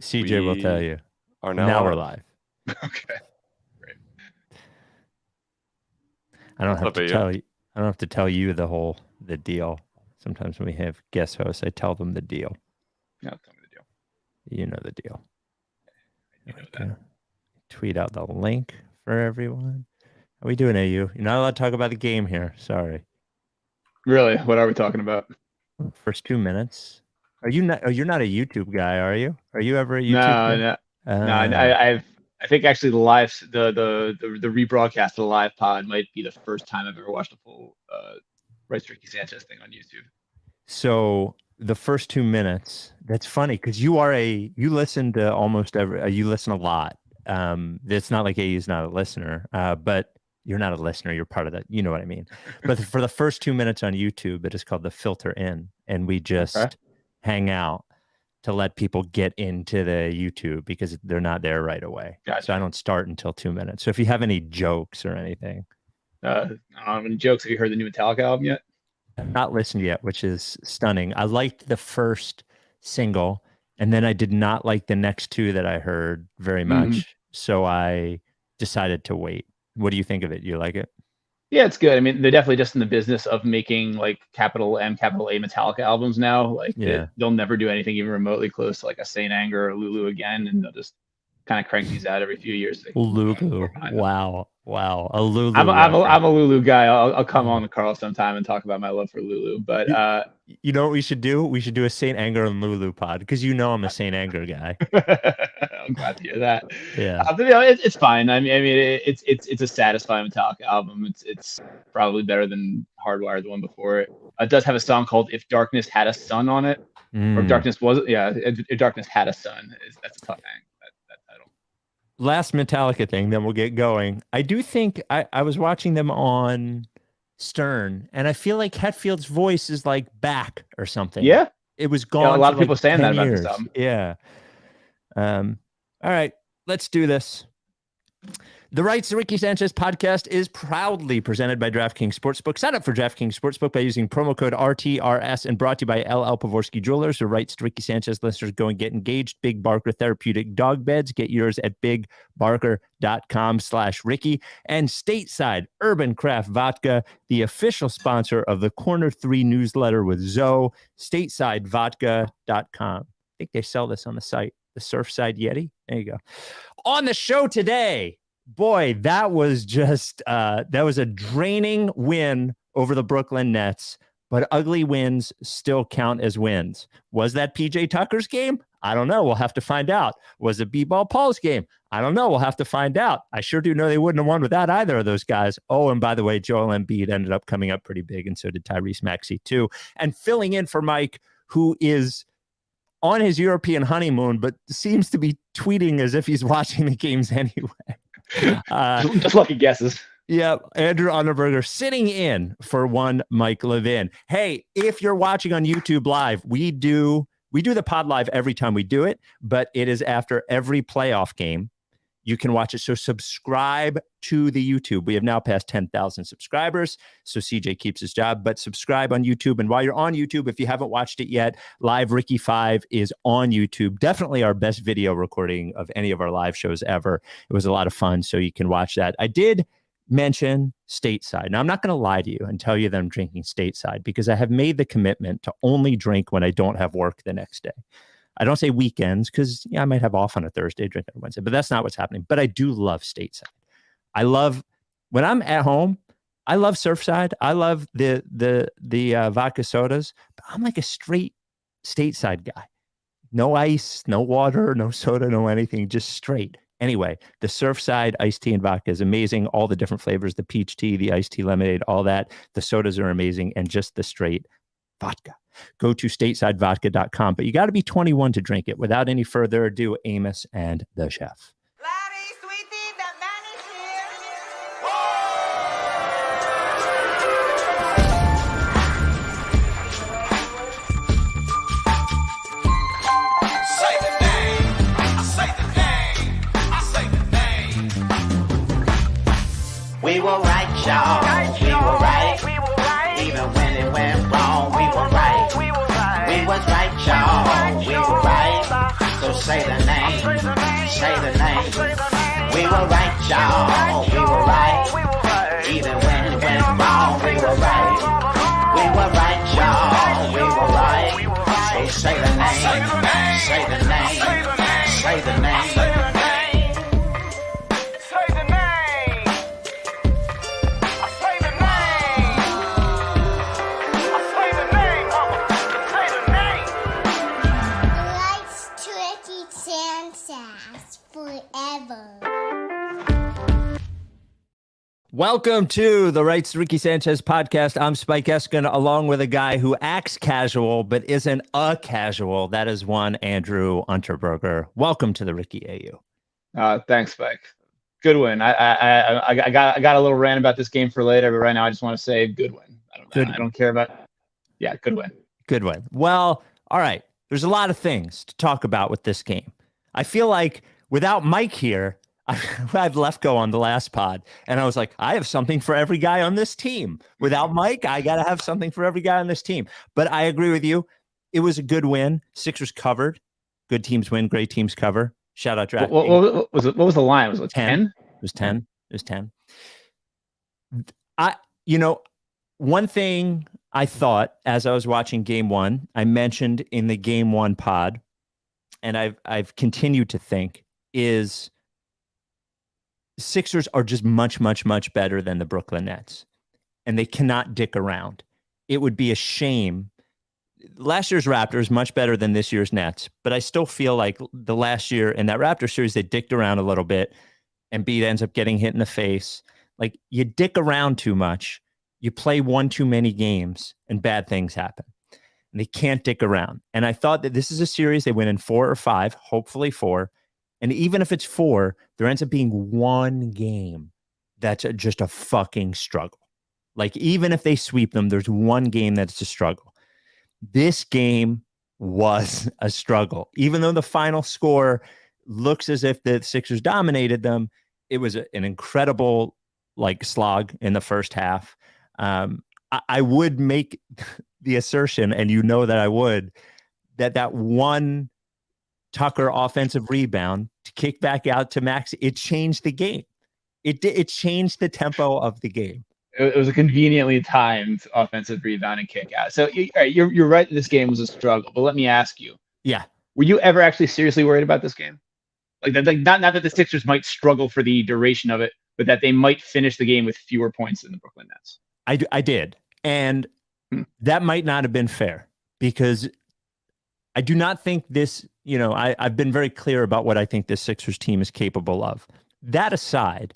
CJ will tell you. Are now we're live. Okay. Great. I don't have to tell you. I don't have to tell you the deal. Sometimes when we have guest hosts, I tell them the deal. No, tell me the deal. You know the deal. You know that. Tweet out the link for everyone. How we doing, AU? You're not allowed to talk about the game here. Sorry. Really? What are we talking about? First 2 minutes. Are you not? Oh, you're not a YouTube guy, are you? Are you ever a YouTube guy? No. I think actually the rebroadcast of the live pod might be the first time I've ever watched a full Ricky Sanchez thing on YouTube. So the first 2 minutes, that's funny because you listen to almost you listen a lot. It's not like AU's not a listener, but you're not a listener. You're part of that. You know what I mean? But for the first 2 minutes on YouTube, it is called the filter in, and we just hang out to let people get into the YouTube because they're not there right away. Gotcha. So I don't start until 2 minutes. So if you have any jokes or anything. Any jokes? Have you heard the new Metallica album yet? I've not listened yet, which is stunning. I liked the first single, and then I did not like the next two that I heard very much. Mm-hmm. So I decided to wait. What do you think of it? You like it? Yeah, it's good. I mean, they're definitely just in the business of making like capital M, capital A Metallica albums now. Like they'll never do anything even remotely close to like a Saint Anger or Lulu again, and they'll just kind of crank these out every few years. Lulu, wow, a Lulu. I'm a Lulu guy. I'll come on to Carl sometime and talk about my love for Lulu. But you know what we should do? We should do a Saint Anger and Lulu pod because I'm a Saint Anger guy. I'm glad to hear that. Yeah, but, it's fine. I mean, it's a satisfying Metallica album. It's probably better than Hardwired, the one before it. It does have a song called "If Darkness Had a Sun" on it, or if Darkness was, if Darkness Had a Sun. That's a tough thing. That title. Last Metallica thing, then we'll get going. I do think I was watching them on Stern, and I feel like Hetfield's voice is like back or something. Yeah, it was gone. Yeah, a lot of people saying that about this album. Yeah. All right, let's do this. The Rights to Ricky Sanchez podcast is proudly presented by DraftKings Sportsbook. Sign up for DraftKings Sportsbook by using promo code RTRS and brought to you by LL Pavorsky Jewelers. The Rights to Ricky Sanchez listeners, go and get engaged. Big Barker Therapeutic Dog Beds. Get yours at bigbarker.com/Ricky. And Stateside Urban Craft Vodka, the official sponsor of the Corner 3 newsletter with Zoe. StatesideVodka.com. I think they sell this on the site. The Surfside Yeti. There you go. On the show today, boy, that was just that was a draining win over the Brooklyn Nets, but ugly wins still count as wins. Was that PJ Tucker's game? I don't know. We'll have to find out. Was it BBall Paul's game? I don't know. We'll have to find out. I sure do know they wouldn't have won without either of those guys. Oh, and by the way, Joel Embiid ended up coming up pretty big, and so did Tyrese Maxey too. And filling in for Mike, who is on his European honeymoon, but seems to be tweeting as if he's watching the games anyway. Just lucky guesses. Yeah, Andrew Onderberger sitting in for one Mike Levin. Hey, if you're watching on YouTube Live, we do the pod live every time we do it, but it is after every playoff game. You can watch it. So subscribe to the YouTube. We have now passed 10,000 subscribers. So CJ keeps his job, but subscribe on YouTube. And while you're on YouTube, if you haven't watched it yet, Live Ricky 5 is on YouTube. Definitely our best video recording of any of our live shows ever. It was a lot of fun. So you can watch that. I did mention Stateside. Now, I'm not going to lie to you and tell you that I'm drinking Stateside because I have made the commitment to only drink when I don't have work the next day. I don't say weekends because I might have off on a Thursday, drink on a Wednesday, but that's not what's happening. But I do love Stateside. I love when I'm at home. I love Surfside. I love the vodka sodas. But I'm like a straight Stateside guy. No ice, no water, no soda, no anything. Just straight. Anyway, the Surfside iced tea and vodka is amazing. All the different flavors, the peach tea, the iced tea lemonade, all that. The sodas are amazing, and just the straight vodka. Go to statesidevodka.com, but you got to be 21 to drink it. Without any further ado, Amos and the chef. Larry, sweetie, the man is here. Say the name, I say the name. We were right, y'all. We were right. Even when it went wrong, we were right. We was right, y'all. We were right. So say the name. Say the name. We were right, y'all. We were right. Even when it went wrong, we were right. We were right, y'all. We were right. So say the name. Say the name. Say the name. Forever. Welcome to the Rights Ricky Sanchez podcast. I'm Spike Eskin, along with a guy who acts casual but isn't a casual. That is one Andrew Unterberger. Welcome to the Ricky AU. Thanks, Spike. Good win. I got a little rant about this game for later, but right now I just want to say good win. I don't care about. Yeah, good win. Good win. Well, all right. There's a lot of things to talk about with this game. I feel like without Mike here, I've left go on the last pod, and I was like, I have something for every guy on this team. Without Mike, I got to have something for every guy on this team. But I agree with you. It was a good win. Sixers covered. Good teams win. Great teams cover. Shout out DraftKings. What was the line? Was it 10? It was 10. It was 10. One thing I thought as I was watching game one, I mentioned in the game one pod, and I've continued to think, is Sixers are just much, much, much better than the Brooklyn Nets, and they cannot dick around. It would be a shame. Last year's Raptors much better than this year's Nets, but I still feel like the last year in that Raptor series, they dicked around a little bit, and Embiid ends up getting hit in the face. Like, you dick around too much, you play one too many games, and bad things happen. And they can't dick around. And I thought that this is a series they win in 4 or 5, hopefully 4. And even if it's 4, there ends up being one game that's just a fucking struggle. Like, even if they sweep them, there's one game that's a struggle. This game was a struggle. Even though the final score looks as if the Sixers dominated them, it was an incredible slog in the first half. I would make the assertion, and you know that I would, that one Tucker offensive rebound to kick back out to Maxey, it changed the game. It changed the tempo of the game. It was a conveniently timed offensive rebound and kick out. So you're right. This game was a struggle, but let me ask you. Yeah. Were you ever actually seriously worried about this game? Not that the Sixers might struggle for the duration of it, but that they might finish the game with fewer points than the Brooklyn Nets. I did. And that might not have been fair, because I do not think this, I've been very clear about what I think this Sixers team is capable of. That aside,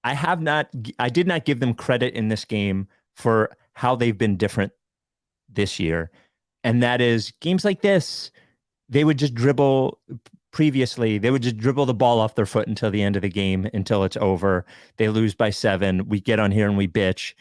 I did not give them credit in this game for how they've been different this year. And that is, games like this, they would just dribble the ball off their foot until the end of the game, until it's over. They lose by 7. We get on here and we bitch.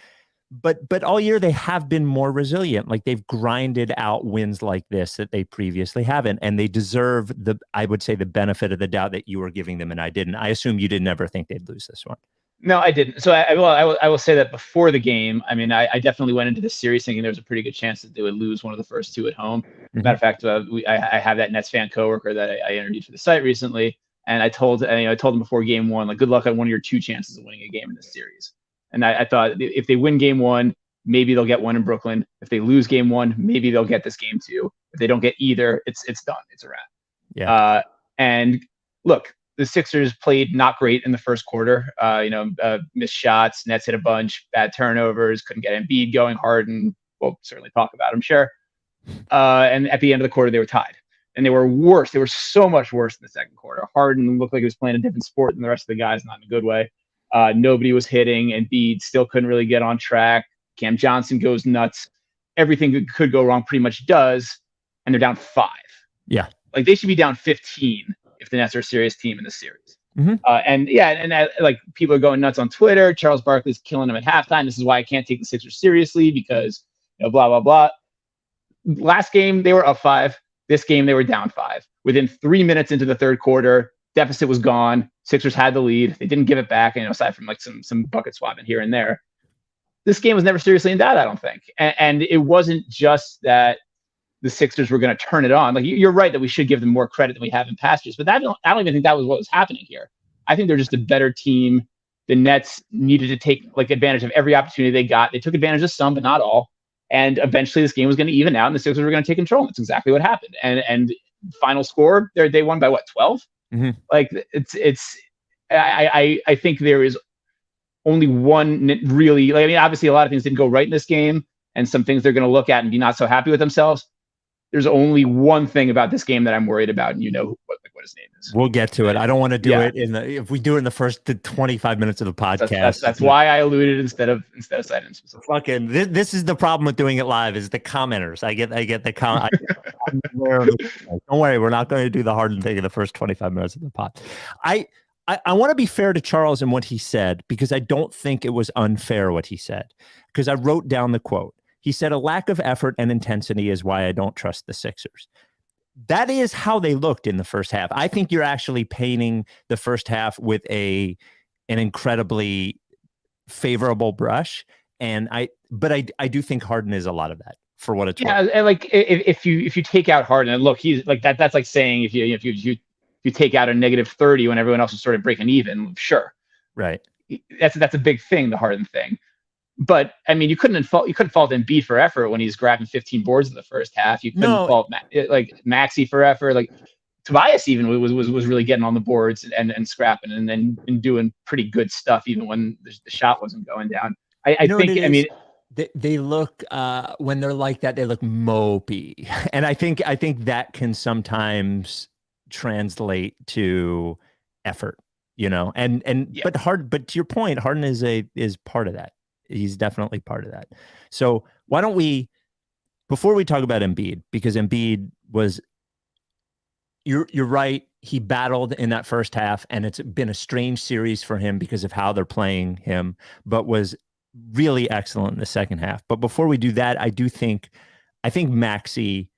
But all year they have been more resilient. Like, they've grinded out wins like this that they previously haven't, and they deserve I would say, the benefit of the doubt that you were giving them, and I didn't. I assume you didn't ever think they'd lose this one. No, I didn't. So I will say that before the game, I mean, I definitely went into this series thinking there was a pretty good chance that they would lose one of the first 2 at home. Mm-hmm. Matter of fact, I have that Nets fan coworker that I interviewed for the site recently, and I told him before game 1, like, good luck on one of your 2 chances of winning a game in this series. And I thought if they win game 1, maybe they'll get one in Brooklyn. If they lose game 1, maybe they'll get this game 2. If they don't get either, it's done. It's a wrap. Yeah. And look, the Sixers played not great in the first quarter. Missed shots. Nets hit a bunch. Bad turnovers. Couldn't get Embiid going. Harden, we'll certainly talk about him, sure. And at the end of the quarter, they were tied. And they were worse. They were so much worse in the second quarter. Harden looked like he was playing a different sport than the rest of the guys, not in a good way. Nobody was hitting. Embiid still couldn't really get on track. Cam Johnson goes nuts. Everything that could go wrong pretty much does. And they're down 5. Yeah. Like, they should be down 15 if the Nets are a serious team in this series. Mm-hmm. And people are going nuts on Twitter. Charles Barkley's killing them at halftime. This is why I can't take the Sixers seriously, because blah, blah, blah. Last game, they were up 5. This game, they were down 5. Within 3 minutes into the third quarter, deficit was gone. Sixers had the lead. They didn't give it back, aside from some bucket swapping here and there. This game was never seriously in doubt, I don't think. And it wasn't just that the Sixers were going to turn it on. Like you're right that we should give them more credit than we have in past years, but I don't even think that was what was happening here. I think they're just a better team. The Nets needed to take like advantage of every opportunity they got. They took advantage of some, but not all. And eventually this game was going to even out and the Sixers were going to take control. That's exactly what happened. And final score, they won by what, 12? Mm-hmm. Like I think there is only one really, like, I mean, obviously a lot of things didn't go right in this game and some things they're going to look at and be not so happy with themselves. There's only one thing about this game that I'm worried about, and you know what his name is. We'll get to it. I don't want to do it if we do it in the first 25 minutes of the podcast. That's why I alluded instead of citing specific. Fucking this is the problem with doing it live is the commenters. I get the comment. Don't worry, we're not going to do the Harden thing in the first 25 minutes of the pod. I want to be fair to Charles and what he said, because I don't think it was unfair what he said, because I wrote down the quote. He said, a lack of effort and intensity is why I don't trust the Sixers. That is how they looked in the first half. I think you're actually painting the first half with an incredibly favorable brush. But I do think Harden is a lot of that, for what it's worth. Yeah, and like if you take out Harden, and look, he's like that. That's like saying if you take out a -30 when everyone else is sort of breaking even, sure, right. That's a big thing, the Harden thing. But I mean, you couldn't fault Embiid for effort when he's grabbing 15 boards in the first half. You couldn't fault like Maxey for effort. Like Tobias even was really getting on the boards and scrapping and doing pretty good stuff even when the shot wasn't going down. I mean, they look when they're like that, they look mopey, and I think that can sometimes translate to effort, you know. But to your point, Harden is part of that. He's definitely part of that. So why don't we, before we talk about Embiid, because Embiid was, you're right, he battled in that first half, and it's been a strange series for him because of how they're playing him, but was really excellent in the second half. But before we do that, I think Maxey,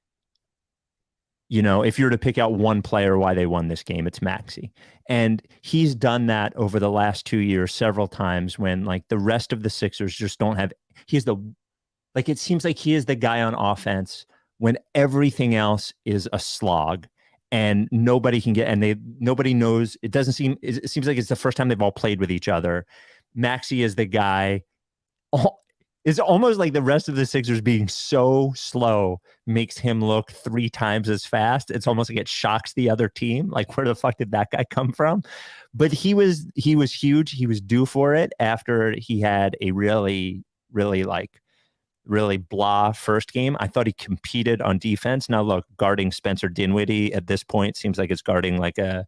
you know, if you were to pick out one player why they won this game, it's Maxey. And he's done that over the last 2 years several times when like the rest of the Sixers just don't have, it seems like he is the guy on offense when everything else is a slog and nobody can get, and nobody knows, it seems like it's the first time they've all played with each other. Maxey is the guy. It's almost like the rest of the Sixers being so slow makes him look 3 times as fast. It's almost like it shocks the other team. Like, where the fuck did that guy come from? But he was huge. He was due for it after he had a really blah first game. I thought he competed on defense. Now look, guarding Spencer Dinwiddie at this point seems like it's guarding like a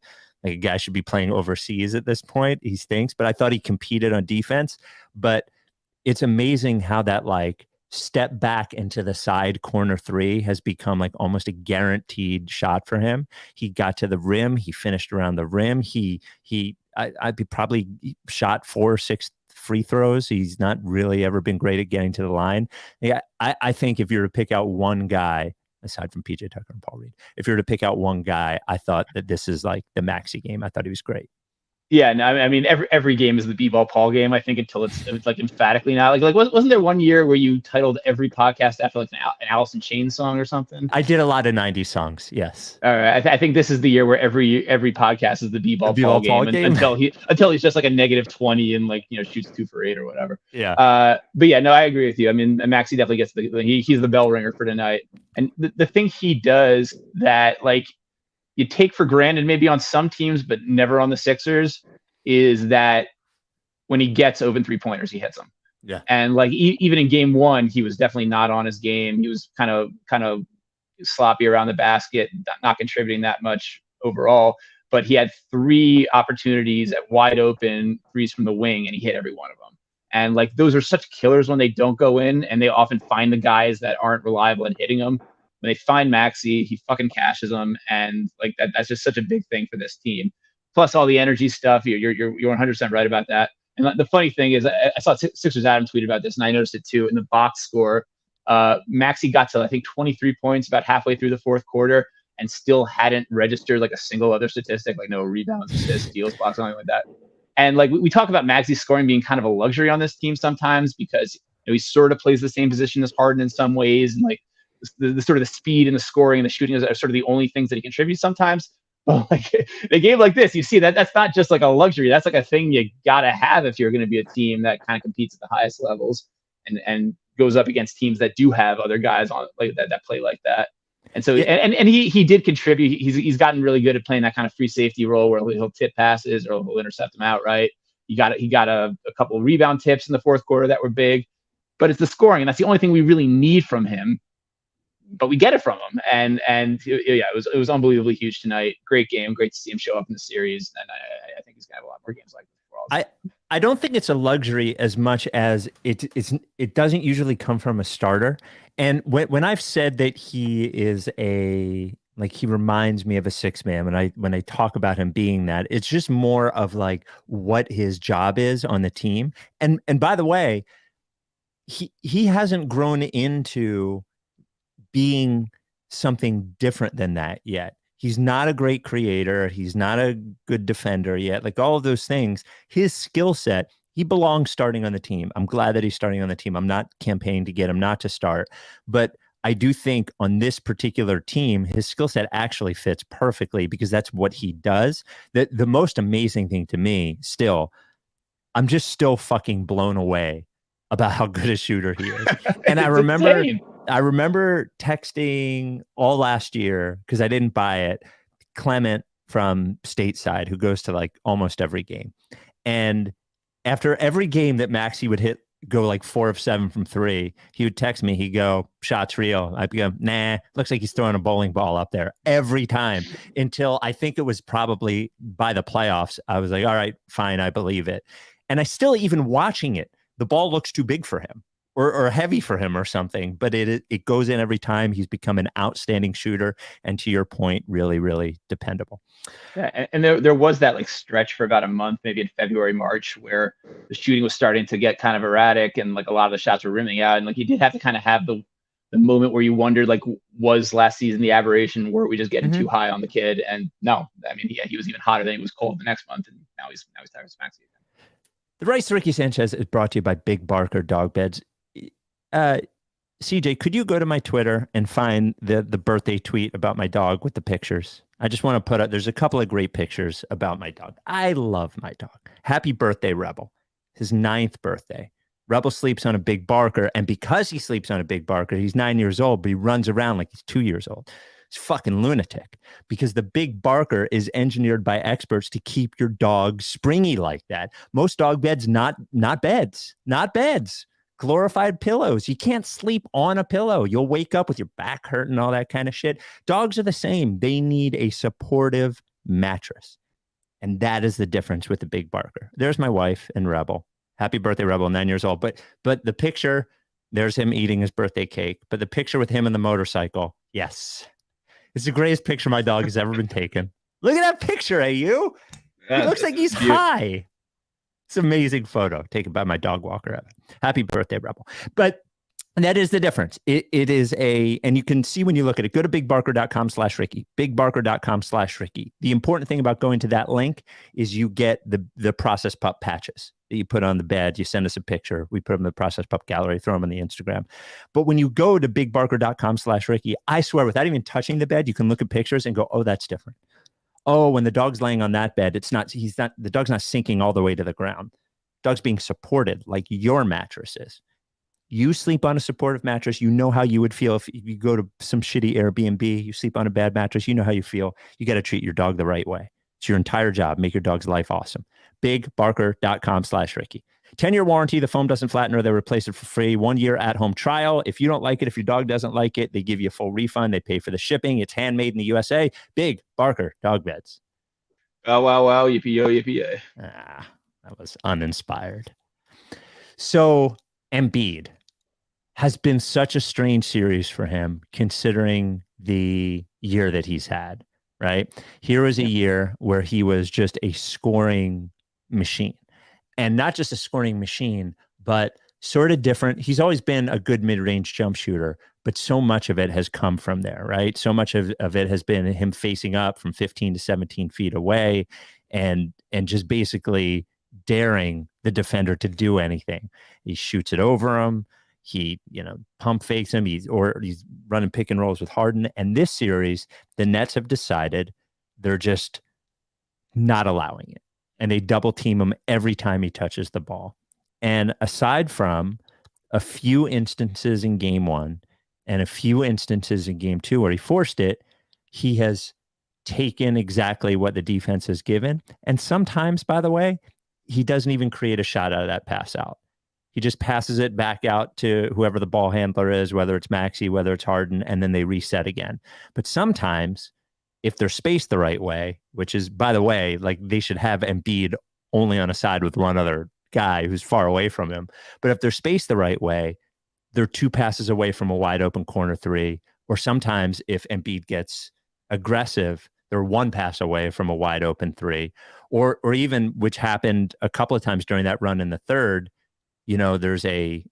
guy should be playing overseas at this point. He stinks, but I thought he competed on defense. But it's amazing how that like step back into the side corner 3 has become like almost a guaranteed shot for him. He got to the rim. He finished around the rim. I'd probably shot 4 or 6 free throws. He's not really ever been great at getting to the line. Yeah, I think if you were to pick out one guy, aside from PJ Tucker and Paul Reed, if you were to pick out one guy, I thought that this is like the Maxey game. I thought he was great. Yeah, no, I mean every game is the BBall Paul game. I think until it's like emphatically not. Like wasn't there one year where you titled every podcast after like an Alice in Chains song or something? I did a lot of 90s songs. Yes. All right, I think this is the year where every podcast is the BBall Paul game until he's just like a -20 and like, you know, shoots 2 for 8 or whatever. Yeah. But yeah, no, I agree with you. I mean, Maxey definitely gets he's the bell ringer for tonight. And the thing he does that like you take for granted maybe on some teams, but never on the Sixers, is that when he gets open 3-pointers, he hits them. Yeah. And like even in game 1, he was definitely not on his game. He was kind of sloppy around the basket, not contributing that much overall. But he had 3 opportunities at wide open threes from the wing, and he hit every one of them. And like those are such killers when they don't go in, and they often find the guys that aren't reliable at hitting them. When they find Maxey, he fucking cashes them, and like that's just such a big thing for this team. Plus all the energy stuff, you're 100% right about that. And the funny thing is, I saw Sixers Adam tweet about this, and I noticed it too in the box score. Maxey got to I think 23 points about halfway through the 4th quarter, and still hadn't registered like a single other statistic, like no rebounds, assists, steals, blocks, something like that. And like we talk about Maxey scoring being kind of a luxury on this team sometimes because, you know, he sort of plays the same position as Harden in some ways, and like the sort of the speed and the scoring and the shooting are sort of the only things that he contributes sometimes. But like a game like this, you see that's not just like a luxury. That's like a thing you gotta have if you're going to be a team that kind of competes at the highest levels and goes up against teams that do have other guys on like that play like that. And so and he did contribute. He's gotten really good at playing that kind of free safety role where he'll tip passes or he'll intercept them outright. He got a couple of rebound tips in the fourth quarter that were big, but it's the scoring, and that's the only thing we really need from him. But we get it from him, and yeah, it was unbelievably huge tonight. Great game, great to see him show up in the series, and I think he's gonna have a lot more games like this. I don't think it's a luxury as much as it doesn't usually come from a starter. And when I've said that he is he reminds me of a six man, when I talk about him being that, it's just more of like what his job is on the team. And by the way, he hasn't grown into being something different than that yet. He's not a great creator. He's not a good defender yet. Like all of those things, his skill set, he belongs starting on the team. I'm glad that he's starting on the team. I'm not campaigning to get him not to start, but I do think on this particular team, his skill set actually fits perfectly because that's what he does. The most amazing thing to me still, I'm just still fucking blown away about how good a shooter he is. And I remember texting all last year, because I didn't buy it, Clement from stateside, who goes to like almost every game. And after every game that Maxey would go like 4 of 7 from 3, he would text me, he'd go, "Shots real." I'd go, "Nah, looks like he's throwing a bowling ball up there," every time, until I think it was probably by the playoffs. I was like, all right, fine, I believe it. And I still, even watching it, the ball looks too big for him or heavy for him or something, but it goes in every time. He's become an outstanding shooter. And to your point, really, really dependable. Yeah. And there was that like stretch for about a month, maybe in February, March, where the shooting was starting to get kind of erratic and like a lot of the shots were rimming out. And like you did have to kind of have the moment where you wondered, like, was last season the aberration? Were we just getting too high on the kid? And no, I mean, yeah, he was even hotter than he was cold the next month. And now he's Tyrese Maxey again. The Rice to Ricky Sanchez is brought to you by Big Barker Dog Beds. CJ, could you go to my Twitter and find the birthday tweet about my dog with the pictures? I just want to put up, there's a couple of great pictures about my dog. I love my dog. Happy birthday, Rebel. His 9th birthday. Rebel sleeps on a Big Barker, and because he sleeps on a Big Barker, he's 9 years old, but he runs around like he's 2 years old. He's fucking lunatic, because the Big Barker is engineered by experts to keep your dog springy like that. Most dog beds, not beds. Glorified pillows. You can't sleep on a pillow. You'll wake up with your back hurting, all that kind of shit. Dogs are the same. They need a supportive mattress. And that is the difference with the Big Barker. There's my wife and Rebel. Happy birthday, Rebel, 9 years old. But the picture, there's him eating his birthday cake. But the picture with him and the motorcycle, yes. It's the greatest picture my dog has ever been taken. Look at that picture, you. He looks like he's high. It's an amazing photo taken by my dog walker. Happy birthday, Rebel. But that is the difference. It is and you can see when you look at it, go to bigbarker.com/Ricky, bigbarker.com/Ricky. The important thing about going to that link is you get the Process Pup patches that you put on the bed. You send us a picture. We put them in the Process Pup gallery, throw them on the Instagram. But when you go to bigbarker.com/Ricky, I swear, without even touching the bed, you can look at pictures and go, oh, that's different. Oh, when the dog's laying on that bed, the dog's not sinking all the way to the ground. Dog's being supported like your mattress is. You sleep on a supportive mattress. You know how you would feel if you go to some shitty Airbnb, you sleep on a bad mattress. You know how you feel. You got to treat your dog the right way. It's your entire job. Make your dog's life awesome. Bigbarker.com/Ricky. 10-year warranty. The foam doesn't flatten or they replace it for free. 1 year at-home trial. If you don't like it, if your dog doesn't like it, they give you a full refund. They pay for the shipping. It's handmade in the USA. Big Barker Dog Beds. Oh, wow. Yippee-yo, yippee-yay. That was uninspired. So Embiid has been such a strange series for him, considering the year that he's had, right? Here was a year where he was just a scoring machine. And not just a scoring machine, but sort of different. He's always been a good mid-range jump shooter, but so much of it has come from there, right? So much of it has been him facing up from 15 to 17 feet away and just basically daring the defender to do anything. He shoots it over him. He, pump fakes him. He's running pick and rolls with Harden. And this series, the Nets have decided they're just not allowing it. And they double team him every time he touches the ball. And aside from a few instances in game 1 and a few instances in game 2 where he forced it, he has taken exactly what the defense has given. And sometimes, by the way, he doesn't even create a shot out of that pass out. He just passes it back out to whoever the ball handler is, whether it's Maxey, whether it's Harden, and then they reset again. But sometimes, if they're spaced the right way, which is, by the way, like they should have Embiid only on a side with one other guy who's far away from him. But if they're spaced the right way, they're 2 passes away from a wide open corner 3. Or sometimes if Embiid gets aggressive, they're 1 pass away from a wide open 3. Or even, which happened a couple of times during that run in the third, there's a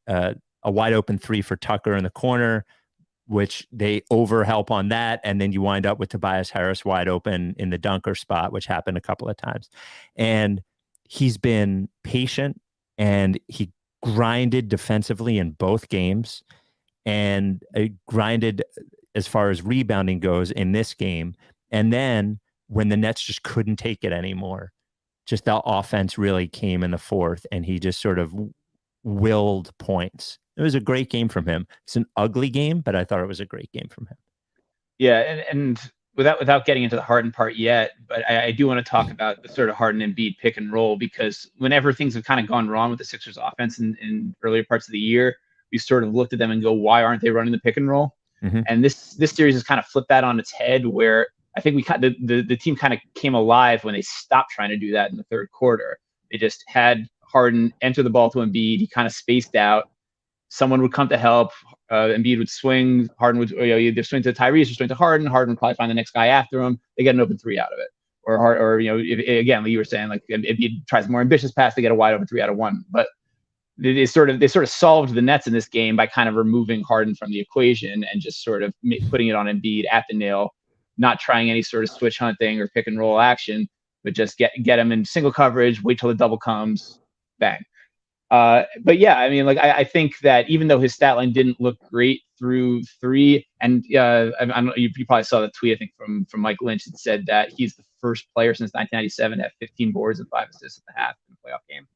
wide open 3 for Tucker in the corner, which they overhelp on that. And then you wind up with Tobias Harris wide open in the dunker spot, which happened a couple of times. And he's been patient and he grinded defensively in both games and grinded as far as rebounding goes in this game. And then when the Nets just couldn't take it anymore, just the offense really came in the fourth and he just sort of willed points. It was a great game from him. It's an ugly game, but I thought it was a great game from him. Yeah, and without getting into the Harden part yet, but I do want to talk about the sort of Harden and Embiid pick and roll, because whenever things have kind of gone wrong with the Sixers offense in earlier parts of the year, we sort of looked at them and go, why aren't they running the pick and roll? Mm-hmm. And this series has kind of flipped that on its head, where I think the team kind of came alive when they stopped trying to do that in the third quarter. They just had Harden enter the ball to Embiid. He kind of spaced out. Someone would come to help. Embiid would swing. Harden would either swing to Tyrese or swing to Harden. Harden would probably find the next guy after him. They get an open 3 out of it. Or again, like you were saying, like Embiid tries a more ambitious pass to get a wide open 3 out of 1. But they sort of solved the Nets in this game by kind of removing Harden from the equation and just sort of putting it on Embiid at the nail, not trying any sort of switch hunting or pick and roll action, but just get him in single coverage, wait till the double comes, bang. But yeah, I mean, like I think that even though his stat line didn't look great through 3, and I don't know, you probably saw the tweet, I think from Mike Lynch, that said that he's the first player since 1997 to have 15 boards and 5 assists at the half in a playoff game.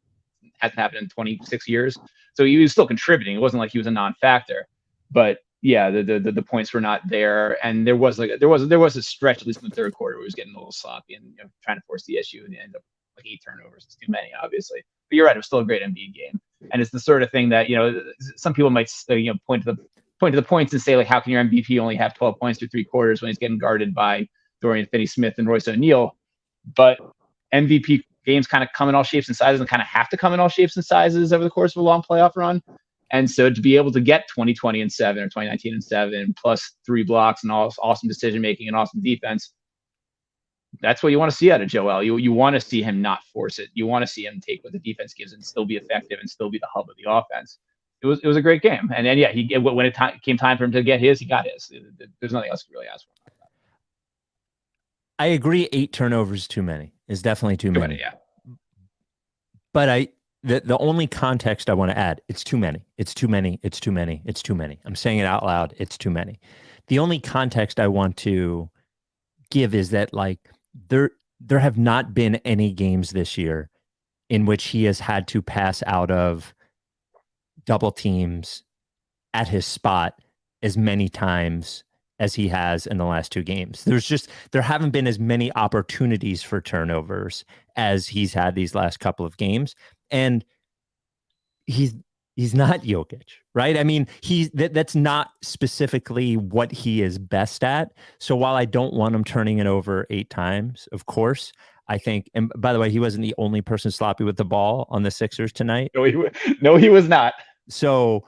It hasn't happened in 26 years, so he was still contributing. It wasn't like he was a non-factor, but yeah, the points were not there, and there was a stretch, at least in the third quarter, where he was getting a little sloppy and trying to force the issue, and end up like 8 turnovers. It's too many, obviously. But you're right; it was still a great Embiid game, and it's the sort of thing that some people might point to the points and say, like, how can your MVP only have 12 points through 3 quarters when he's getting guarded by Dorian Finney-Smith and Royce O'Neal? But MVP games kind of come in all shapes and sizes, and kind of have to come in all shapes and sizes over the course of a long playoff run. And so to be able to get 2020 and 7 or 2019 and 7 plus 3 blocks and awesome decision making and awesome defense, that's what you want to see out of Joel. You want to see him not force it. You want to see him take what the defense gives and still be effective and still be the hub of the offense. It was a great game. And then, yeah, when it came time for him to get his, he got his. There's nothing else to really ask for. I agree. 8 turnovers is too many. It's definitely too many. Yeah. But the only context I want to add, it's too many. It's too many. It's too many. It's too many. I'm saying it out loud. It's too many. The only context I want to give is that, like, there have not been any games this year in which he has had to pass out of double teams at his spot as many times as he has in the last 2 games. There haven't been as many opportunities for turnovers as he's had these last couple of games. And he's not Jokic, right? I mean, that's not specifically what he is best at. So while I don't want him turning it over 8 times, of course, I think, and by the way, he wasn't the only person sloppy with the ball on the Sixers tonight. No, he was not. So,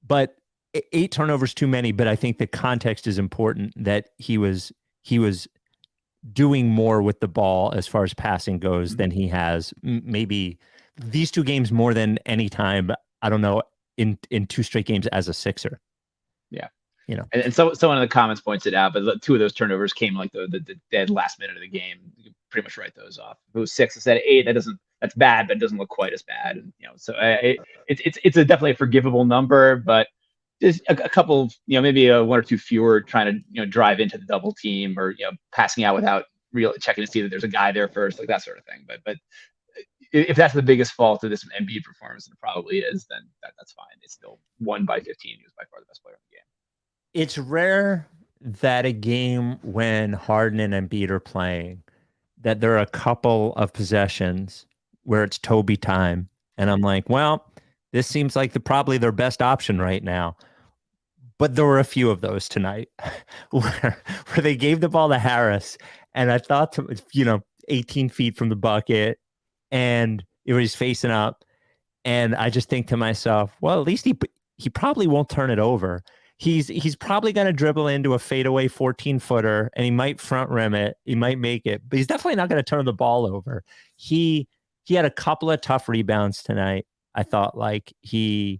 but 8 turnovers too many, but I think the context is important, that he was doing more with the ball as far as passing goes than he has maybe these 2 games more than any time, I don't know, in 2 straight games as a Sixer. Yeah. And so one of the comments points it out, but 2 of those turnovers came like the dead last minute of the game. You can pretty much write those off. If it was 6 instead of 8, that that's bad, but it doesn't look quite as bad. And, so it's definitely a forgivable number, but just a couple, maybe one or two fewer trying to, drive into the double team or, passing out without really checking to see that there's a guy there first, like that sort of thing. But if that's the biggest fault of this Embiid performance, and it probably is, then that's fine. It's still won by 15. He was by far the best player in the game. It's rare that a game when Harden and Embiid are playing, that there are a couple of possessions where it's Toby time. And I'm like, well, this seems like probably their best option right now. But there were a few of those tonight where they gave the ball to Harris. And I thought, 18 feet from the bucket, and it was facing up. And I just think to myself, well, at least he probably won't turn it over. He's probably going to dribble into a fadeaway 14-footer, and he might front rim it. He might make it, but he's definitely not going to turn the ball over. He had a couple of tough rebounds tonight. I thought there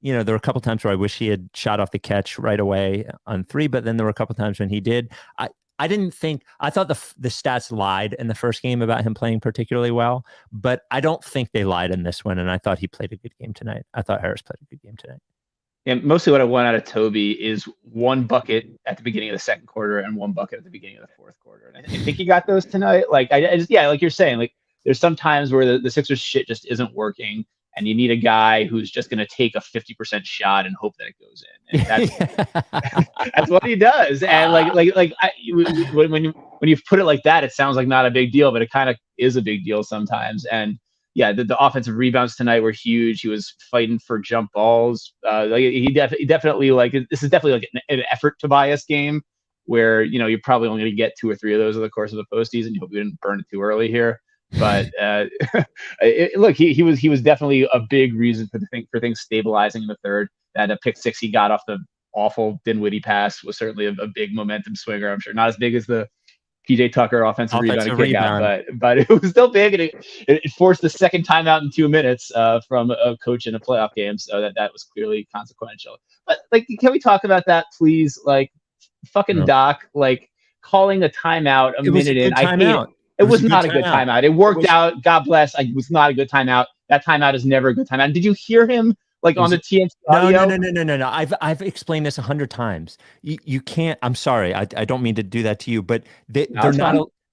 were a couple times where I wish he had shot off the catch right away on 3, but then there were a couple times when he did. I thought the stats lied in the first game about him playing particularly well, but I don't think they lied in this one. And I thought he played a good game tonight. I thought Harris played a good game tonight. And mostly what I want out of Toby is one bucket at the beginning of the second quarter and one bucket at the beginning of the fourth quarter. And I think he got those tonight. Like like you're saying, like there's some times where the Sixers shit just isn't working, and you need a guy who's just going to take a 50% shot and hope that it goes in. And that's what he does. And when you put it like that, it sounds like not a big deal, but it kind of is a big deal sometimes. And yeah, the offensive rebounds tonight were huge. He was fighting for jump balls. He definitely this is definitely like an effort Tobias game where, you're probably only going to get 2 or 3 of those over the course of the postseason. You hope you didn't burn it too early here. But look, he was definitely a big reason for things stabilizing in the third. That pick 6 he got off the awful Dinwiddie pass was certainly a big momentum swinger. I'm sure not as big as the PJ Tucker offensive rebound, but it was still big, and it forced the second timeout in 2 minutes from a coach in a playoff game. So that was clearly consequential. But can we talk about that, please? Fucking Doc, calling a timeout a minute in. I hate it. It was not a good timeout. It worked out. God bless. It was not a good timeout. That timeout is never a good timeout. Did you hear him on the TNT audio? No. I've explained this 100 times. You can't. I'm sorry. I don't mean to do that to you, but they're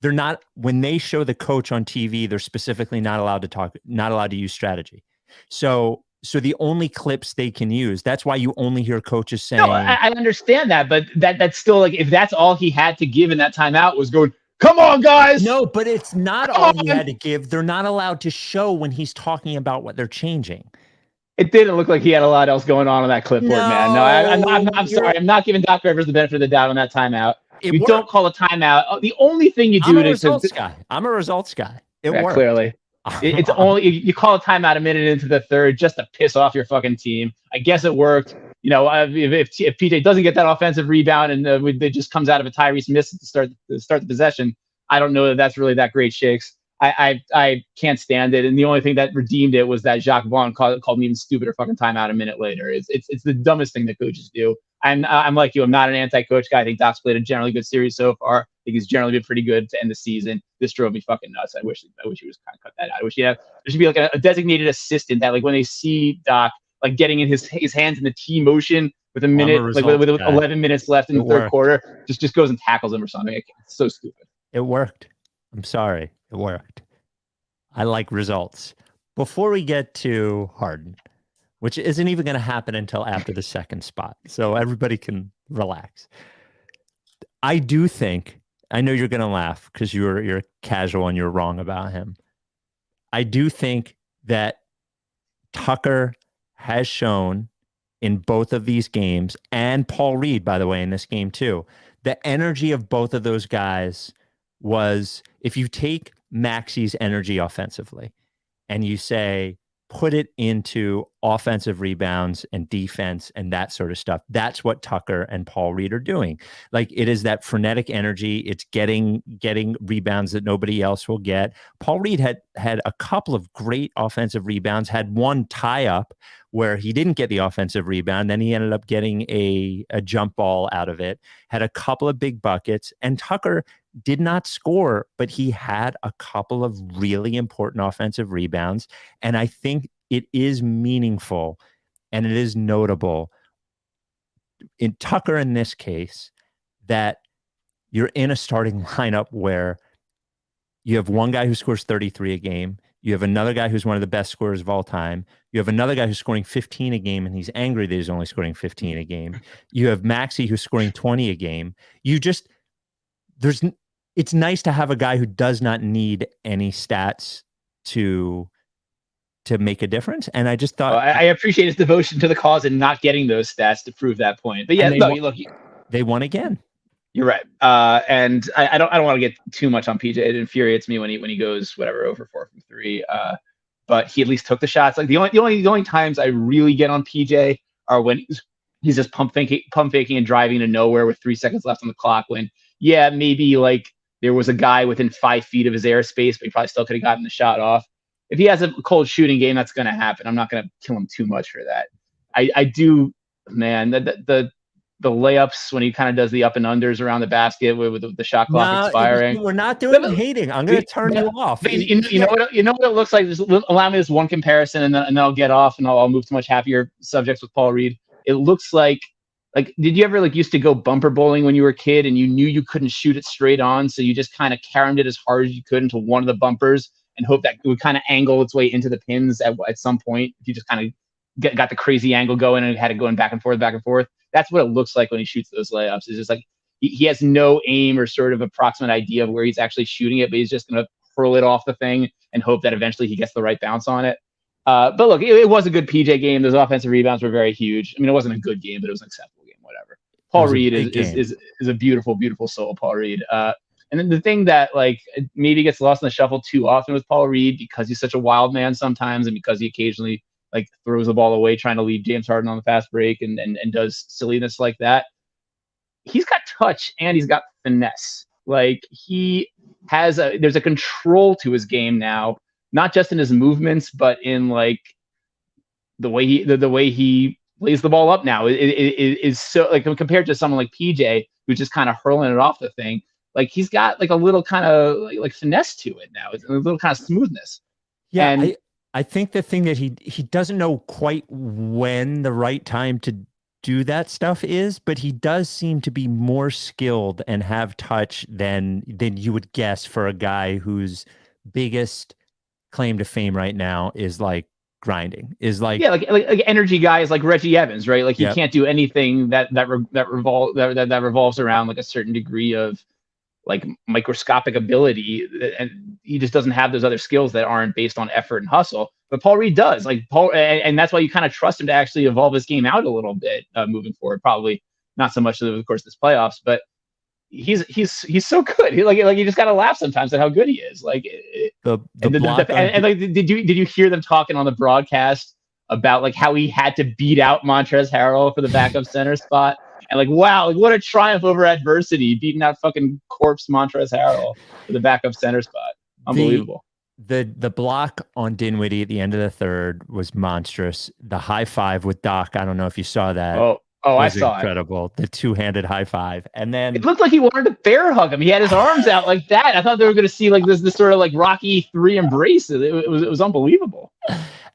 not. When they show the coach on TV, they're specifically not allowed to talk. Not allowed to use strategy. So the only clips they can use. That's why you only hear coaches saying. No, I understand that, but that's still if that's all he had to give in that timeout was going. Come on, guys. No, but it's not all he had to give. They're not allowed to show when he's talking about what they're changing. It didn't look like he had a lot else going on that clipboard, man. No, I'm sorry. I'm not giving Doc Rivers the benefit of the doubt on that timeout. You don't call a timeout. The only thing you do I'm a results guy. It worked. Clearly. It's only you call a timeout a minute into the third just to piss off your fucking team. I guess it worked. If PJ doesn't get that offensive rebound and it just comes out of a Tyrese miss to start the possession, I don't know that that's really that great shakes. I can't stand it. And the only thing that redeemed it was that Jacques Vaughn called an even stupider fucking timeout a minute later. It's the dumbest thing that coaches do. And I'm like you. I'm not an anti-coach guy. I think Doc's played a generally good series so far. I think he's generally been pretty good to end the season. This drove me fucking nuts. I wish he was kind of cut that out. I wish there should be a designated assistant that when they see Doc getting in his hands in the T motion with a minute, with 11 minutes left in the third quarter, just goes and tackles him or something. It's so stupid. It worked. I'm sorry. It worked. I like results. Before we get to Harden, which isn't even going to happen until after the second spot, so everybody can relax. I do think, I know you're going to laugh because you're casual and you're wrong about him. I do think that Tucker has shown in both of these games, and Paul Reed, by the way, in this game too, the energy of both of those guys was, if you take Maxey's energy offensively and you say, put it into offensive rebounds and defense and that sort of stuff, that's what Tucker and Paul Reed are doing. It is that frenetic energy. It's getting rebounds that nobody else will get. Paul Reed had a couple of great offensive rebounds, had one tie up where he didn't get the offensive rebound. Then he ended up getting a jump ball out of it, had a couple of big buckets. And Tucker, did not score, but he had a couple of really important offensive rebounds. And I think it is meaningful and it is notable in Tucker in this case that you're in a starting lineup where you have one guy who scores 33 a game. You have another guy who's one of the best scorers of all time. You have another guy who's scoring 15 a game, and he's angry that he's only scoring 15 a game. You have Maxey who's scoring 20 a game. It's nice to have a guy who does not need any stats to make a difference. And I just thought I appreciate his devotion to the cause and not getting those stats to prove that point. But yeah, they won again. You're right. And I don't want to get too much on PJ. It infuriates me when he goes whatever over 4 from 3. But he at least took the shots. Like the only times I really get on PJ are when he's just pump faking and driving to nowhere with 3 seconds left on the clock. When maybe like there was a guy within 5 feet of his airspace, but he probably still could have gotten the shot off. If he has a cold shooting game, that's going to happen. I'm not going to kill him too much for that. I do, man. The layups when he kind of does the up and unders around the basket with the shot clock expiring. We're not doing hating. I'm going to turn you off. You know what it looks like? Just allow me this one comparison, and then I'll get off, and I'll move to much happier subjects with Paul Reed. It looks like did you ever used to go bumper bowling when you were a kid, and you knew you couldn't shoot it straight on, so you just kind of caromed it as hard as you could into one of the bumpers and hope that it would kind of angle its way into the pins at some point. If you just kind of got the crazy angle going and had it going back and forth. That's what it looks like when he shoots those layups. It's just like he has no aim or sort of approximate idea of where he's actually shooting it, but he's just going to hurl it off the thing and hope that eventually he gets the right bounce on it. But look, it was a good PJ game. Those offensive rebounds were very huge. I mean, it wasn't a good game, but it was an acceptable game, whatever. Paul Reed is a beautiful, beautiful soul, Paul Reed. And then the thing that maybe gets lost in the shuffle too often with Paul Reed, because he's such a wild man sometimes, and because he occasionally throws the ball away trying to leave James Harden on the fast break and does silliness like that. He's got touch and he's got finesse. He has there's a control to his game now, not just in his movements, but in the way he lays the ball up now. It is so compared to someone like PJ who's just kind of hurling it off the thing. He's got a little kind of finesse to it now. It's a little kind of smoothness. Yeah. And I think the thing that he doesn't know quite when the right time to do that stuff is, but he does seem to be more skilled and have touch than you would guess for a guy whose biggest claim to fame right now is grinding. Energy guys like Reggie Evans, right? He can't do anything that revolves around a certain degree of microscopic ability, and he just doesn't have those other skills that aren't based on effort and hustle. But Paul Reed does. And that's why you kind of trust him to actually evolve his game out a little bit moving forward. Probably not so much, of course, this playoffs, but he's so good. You just gotta laugh sometimes at how good he is. Did you hear them talking on the broadcast about how he had to beat out Montrezl Harrell for the backup center spot? And wow, what a triumph over adversity, beating out fucking corpse Montrezl Harrell for the backup center spot. Unbelievable. The block on Dinwiddie at the end of the third was monstrous. The high five with Doc, I don't know if you saw that. Oh, I saw incredible. The two-handed high five. And then it looked like he wanted to bear hug him. He had his arms out like that. I thought they were going to see this sort of Rocky 3 embrace. It was unbelievable.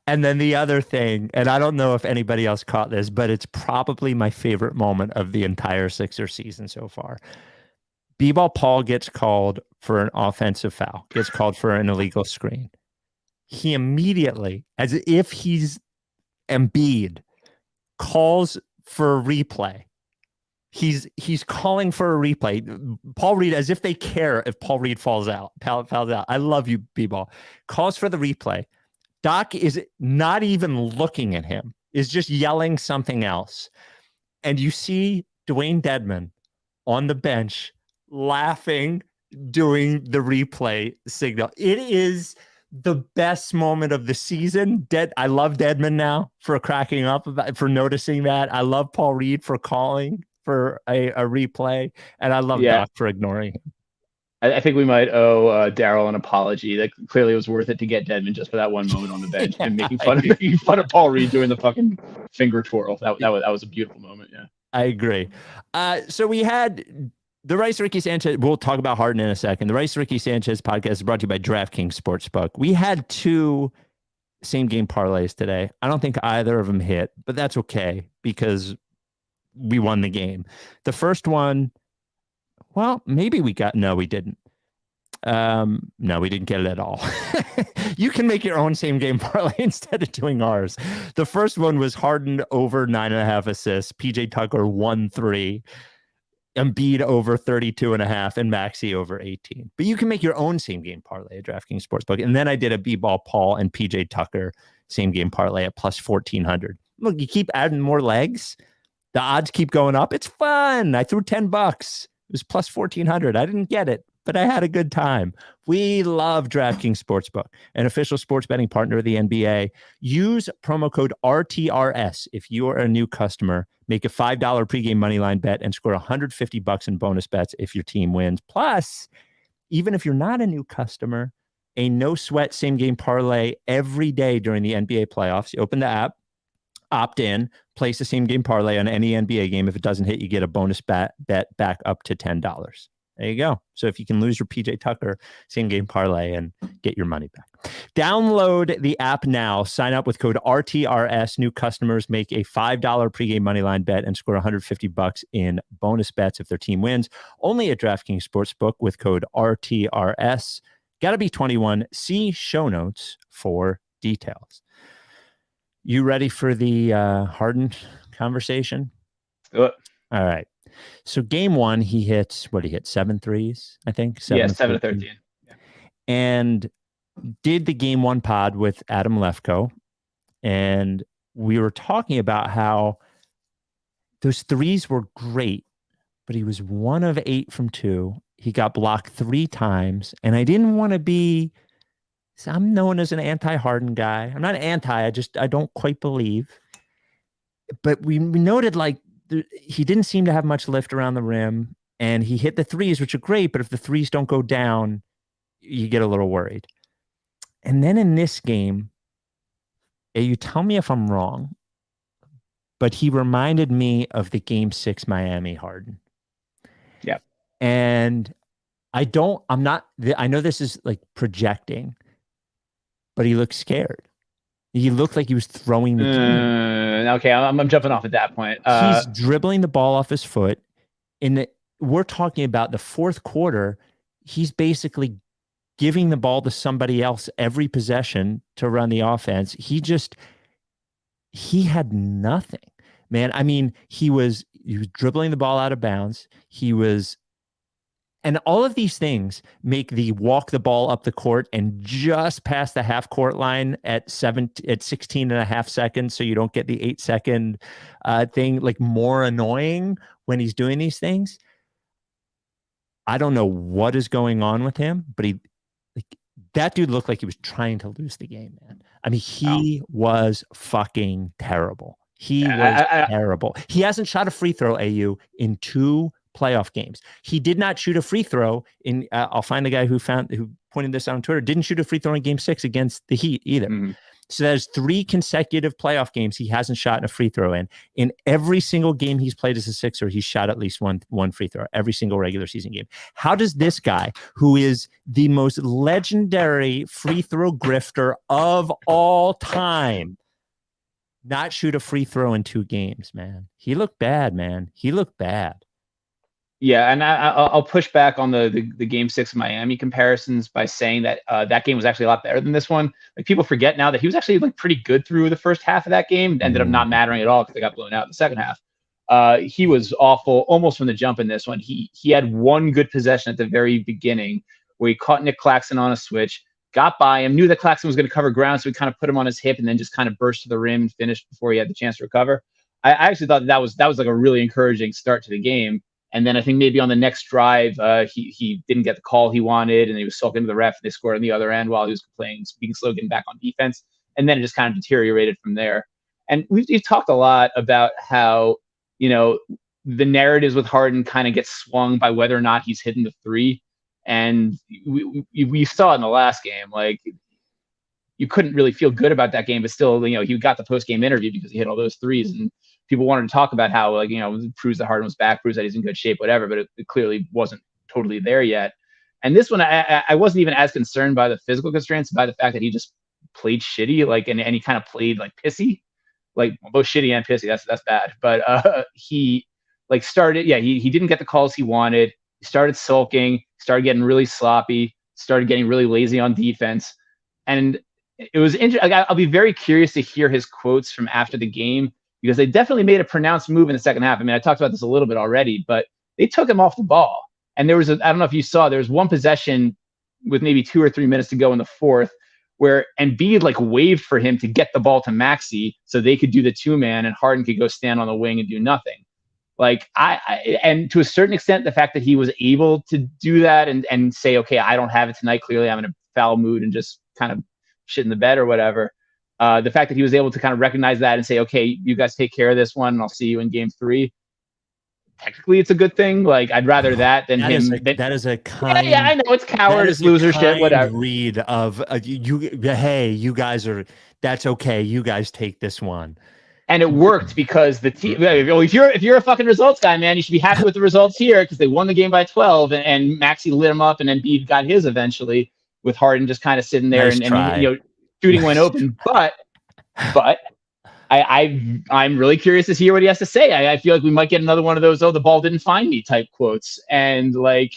And then the other thing, and I don't know if anybody else caught this, but it's probably my favorite moment of the entire Sixers season so far. BBall Paul gets called for an offensive foul, gets called for an illegal screen. He immediately, as if he's Embiid, calls for a replay. He's calling for a replay. Paul Reed, as if they care if Paul Reed fouls out. I love you, BBall. Calls for the replay. Doc is not even looking at him, is just yelling something else. And you see Dwayne Dedmon on the bench laughing, doing the replay signal. It is the best moment of the season. I love Dedmon now for cracking up, for noticing that. I love Paul Reed for calling for a replay. And I love Doc for ignoring him. I think we might owe Daryl an apology. Clearly it was worth it to get Dedmon just for that one moment on the bench and making fun of Paul Reed doing the fucking finger twirl. That was a beautiful moment. Yeah, I agree. So we had The Rice Ricky Sanchez, we'll talk about Harden in a second. The Rice Ricky Sanchez podcast is brought to you by DraftKings Sportsbook. We had 2 same game parlays today. I don't think either of them hit, but that's okay because we won the game. The first one, well, maybe we didn't. No, we didn't get it at all. You can make your own same game parlay instead of doing ours. The first one was Harden over 9.5 assists, PJ Tucker 1-3. Embiid over 32.5 and Maxey over 18. But you can make your own same game parlay at DraftKings Sportsbook. And then I did a BBall Paul and PJ Tucker same game parlay at plus 1,400. Look, you keep adding more legs. The odds keep going up. It's fun. I threw $10. It was plus 1,400. I didn't get it, but I had a good time. We love DraftKings Sportsbook, an official sports betting partner of the NBA. Use promo code RTRS if you are a new customer. Make a $5 pregame moneyline bet and score $150 in bonus bets if your team wins. Plus, even if you're not a new customer, a no sweat same game parlay every day during the NBA playoffs. You open the app, opt in, place the same game parlay on any NBA game. If it doesn't hit, you get a bonus bet back up to $10. There you go. So if you can lose your PJ Tucker same game parlay and get your money back. Download the app now. Sign up with code RTRS. New customers make a $5 pregame moneyline bet and score $150 in bonus bets if their team wins. Only at DraftKings Sportsbook with code RTRS. Got to be 21. See show notes for details. You ready for the Harden conversation? Do it. All right. So game 1, he hit 7 threes, I think. 7 of 13. Yeah. And did the game 1 pod with Adam Lefko. And we were talking about how those threes were great, but he was 1 of 8 from 2. He got blocked 3 times. And I didn't want to be, I'm known as an anti-Harden guy. I'm not anti, I don't quite believe. But we noted he didn't seem to have much lift around the rim, and he hit the threes, which are great, but if the threes don't go down, you get a little worried. And then in this game, you tell me if I'm wrong, but he reminded me of the Game 6 Miami Harden. Yeah. And I know this is like projecting, but he looked scared. He looked like he was throwing the game. Okay, I'm jumping off at that point. He's dribbling the ball off his foot. We're talking about the fourth quarter. He's basically giving the ball to somebody else every possession to run the offense. He had nothing, man. I mean, he was dribbling the ball out of bounds. And all of these things make the walk the ball up the court and just past the half court line at 16 and a half seconds. So you don't get the 8-second thing like more annoying when he's doing these things. I don't know what is going on with him, but that dude looked like he was trying to lose the game, man. I mean, he was fucking terrible. He was terrible. He hasn't shot a free throw, AU, in 2 playoff games. He did not shoot a free throw in I'll find the guy who pointed this out on Twitter. Didn't shoot a free throw in game 6 against the Heat either. Mm-hmm. So there's 3 consecutive playoff games he hasn't shot a free throw in. In every single game he's played as a Sixer, he's shot at least one free throw every single regular season game. How does this guy, who is the most legendary free throw grifter of all time, not shoot a free throw in 2 games, man? He looked bad, man. He looked bad. Yeah, and I'll push back on the Game 6 Miami comparisons by saying that that game was actually a lot better than this one. Like, people forget now that he was actually like pretty good through the first half of that game. Ended up not mattering at all because they got blown out in the second half. He was awful almost from the jump in this one. He had 1 good possession at the very beginning where he caught Nick Claxton on a switch, got by him, knew that Claxton was going to cover ground, so he kind of put him on his hip and then just kind of burst to the rim and finished before he had the chance to recover. I actually thought that was like a really encouraging start to the game. And then I think maybe on the next drive, he didn't get the call he wanted, and he was sulking to the ref. They scored on the other end while he was playing, being slow, getting back on defense. And then it just kind of deteriorated from there. And we've talked a lot about how, the narratives with Harden kind of get swung by whether or not he's hitting the 3. And we saw in the last game, like, you couldn't really feel good about that game, but still, he got the post-game interview because he hit all those threes. And people wanted to talk about how, like, proves that Harden was back, proves that he's in good shape, whatever, but it clearly wasn't totally there yet. And this one, I wasn't even as concerned by the physical constraints, by the fact that he just played shitty, like, and he kind of played like pissy, like both shitty and pissy. That's bad. But he like started, he didn't get the calls he wanted. He started sulking, started getting really sloppy, started getting really lazy on defense. And it was interesting. I'll be very curious to hear his quotes from after the game, because they definitely made a pronounced move in the second half. I mean, I talked about this a little bit already, but they took him off the ball. And there was I don't know if you saw, there was one possession with maybe 2 or 3 minutes to go in the fourth where Embiid like waved for him to get the ball to Maxey so they could do the 2-man and Harden could go stand on the wing and do nothing. Like and to a certain extent, the fact that he was able to do that and say, okay, I don't have it tonight. Clearly I'm in a foul mood and just kind of shit in the bed or whatever. The fact that he was able to kind of recognize that and say, okay, you guys take care of this one and I'll see you in game 3. Technically, it's a good thing. Like, I'd rather that than him. That is a kind. Yeah, I know it's coward, it's loser shit, whatever. Read of hey, you guys are. That's okay. You guys take this one. And it worked because the team. If you're a fucking results guy, man, you should be happy with the results here because they won the game by 12 and Maxey lit him up and Embiid got his eventually with Harden just kind of sitting there and shooting went open, but. I'm really curious to hear what he has to say. I feel like we might get another one of those, the ball didn't find me type quotes. And like,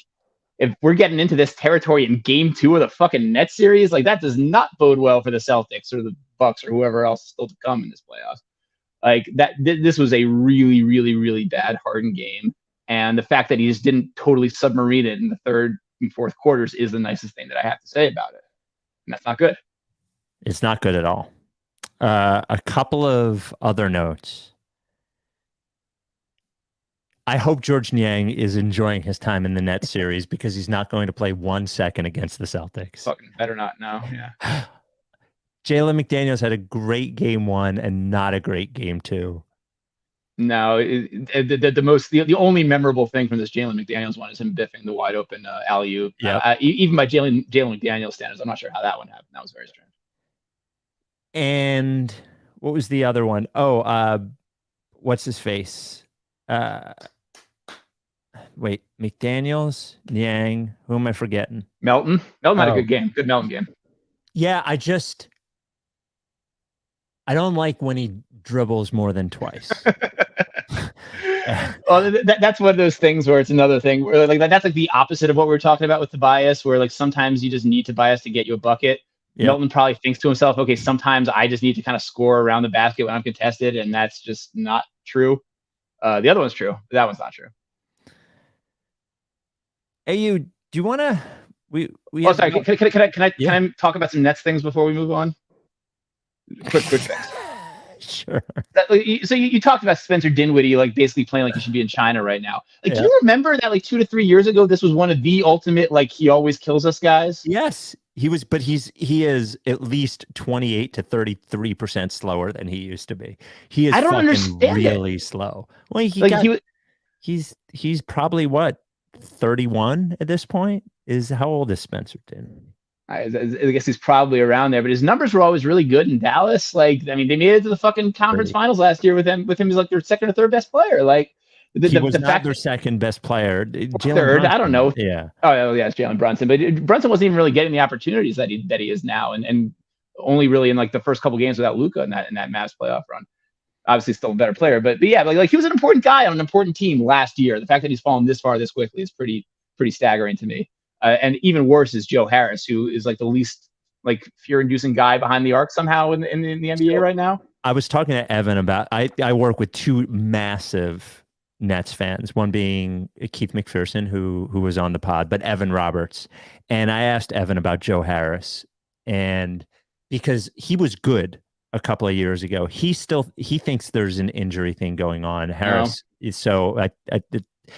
if we're getting into this territory in game 2 of the fucking Nets series, like that does not bode well for the Celtics or the Bucks or whoever else is still to come in this playoffs. Like this was a really, really, really bad Harden game. And the fact that he just didn't totally submarine it in the third and fourth quarters is the nicest thing that I have to say about it. And that's not good. It's not good at all. A couple of other notes. I hope George Niang is enjoying his time in the Nets series because he's not going to play 1 second against the Celtics. Fucking better not now. Yeah. Jalen McDaniels had a great game 1 and not a great game 2. No, the only memorable thing from this Jalen McDaniels one is him biffing the wide open alley-oop. Yeah. Even by Jalen McDaniels standards, I'm not sure how that one happened. That was very strange. And what was the other one? Oh, what's his face? Wait, McDaniels, Niang. Who am I forgetting? Melton. Melton had a good game. Good Melton game. Yeah, I don't like when he dribbles more than twice. Well, that's one of those things where it's another thing where like that's like the opposite of what we were talking about with Tobias, where like sometimes you just need Tobias to get you a bucket. Yep. Milton probably thinks to himself, okay, sometimes I just need to kind of score around the basket when I'm contested, and that's just not true. The other one's true, but that one's not true. Hey, do you want to? Sorry. Can I talk about some Nets things before we move on? Quick things. Sure. So you talked about Spencer Dinwiddie, like basically playing like he should be in China right now. Like, do you remember that like 2 to 3 years ago, this was one of the ultimate like he always kills us guys? Yes, he was, but he is at least 28 to 33% slower than he used to be. He is. I don't understand. Really slow. Well, he's probably what 31 at this point. How old is Spencer Dinwiddie? I guess he's probably around there, but his numbers were always really good in Dallas. Like, I mean, they made it to the fucking conference finals last year with him. He's like their second or third best player. Like, he was not their second best player. Third, I don't know. Yeah. Oh yeah, it's Jalen Brunson, but Brunson wasn't even really getting the opportunities that he is now, and only really in like the first couple games without Luka in that Mavs playoff run. Obviously, still a better player, but yeah, like he was an important guy on an important team last year. The fact that he's fallen this far this quickly is pretty staggering to me. And even worse is Joe Harris, who is like the least like fear-inducing guy behind the arc somehow in the NBA right now. I was talking to Evan about I work with 2 massive Nets fans, one being Keith McPherson, who was on the pod, but Evan Roberts. And I asked Evan about Joe Harris, and because he was good a couple of years ago, he thinks there's an injury thing going on. Harris is so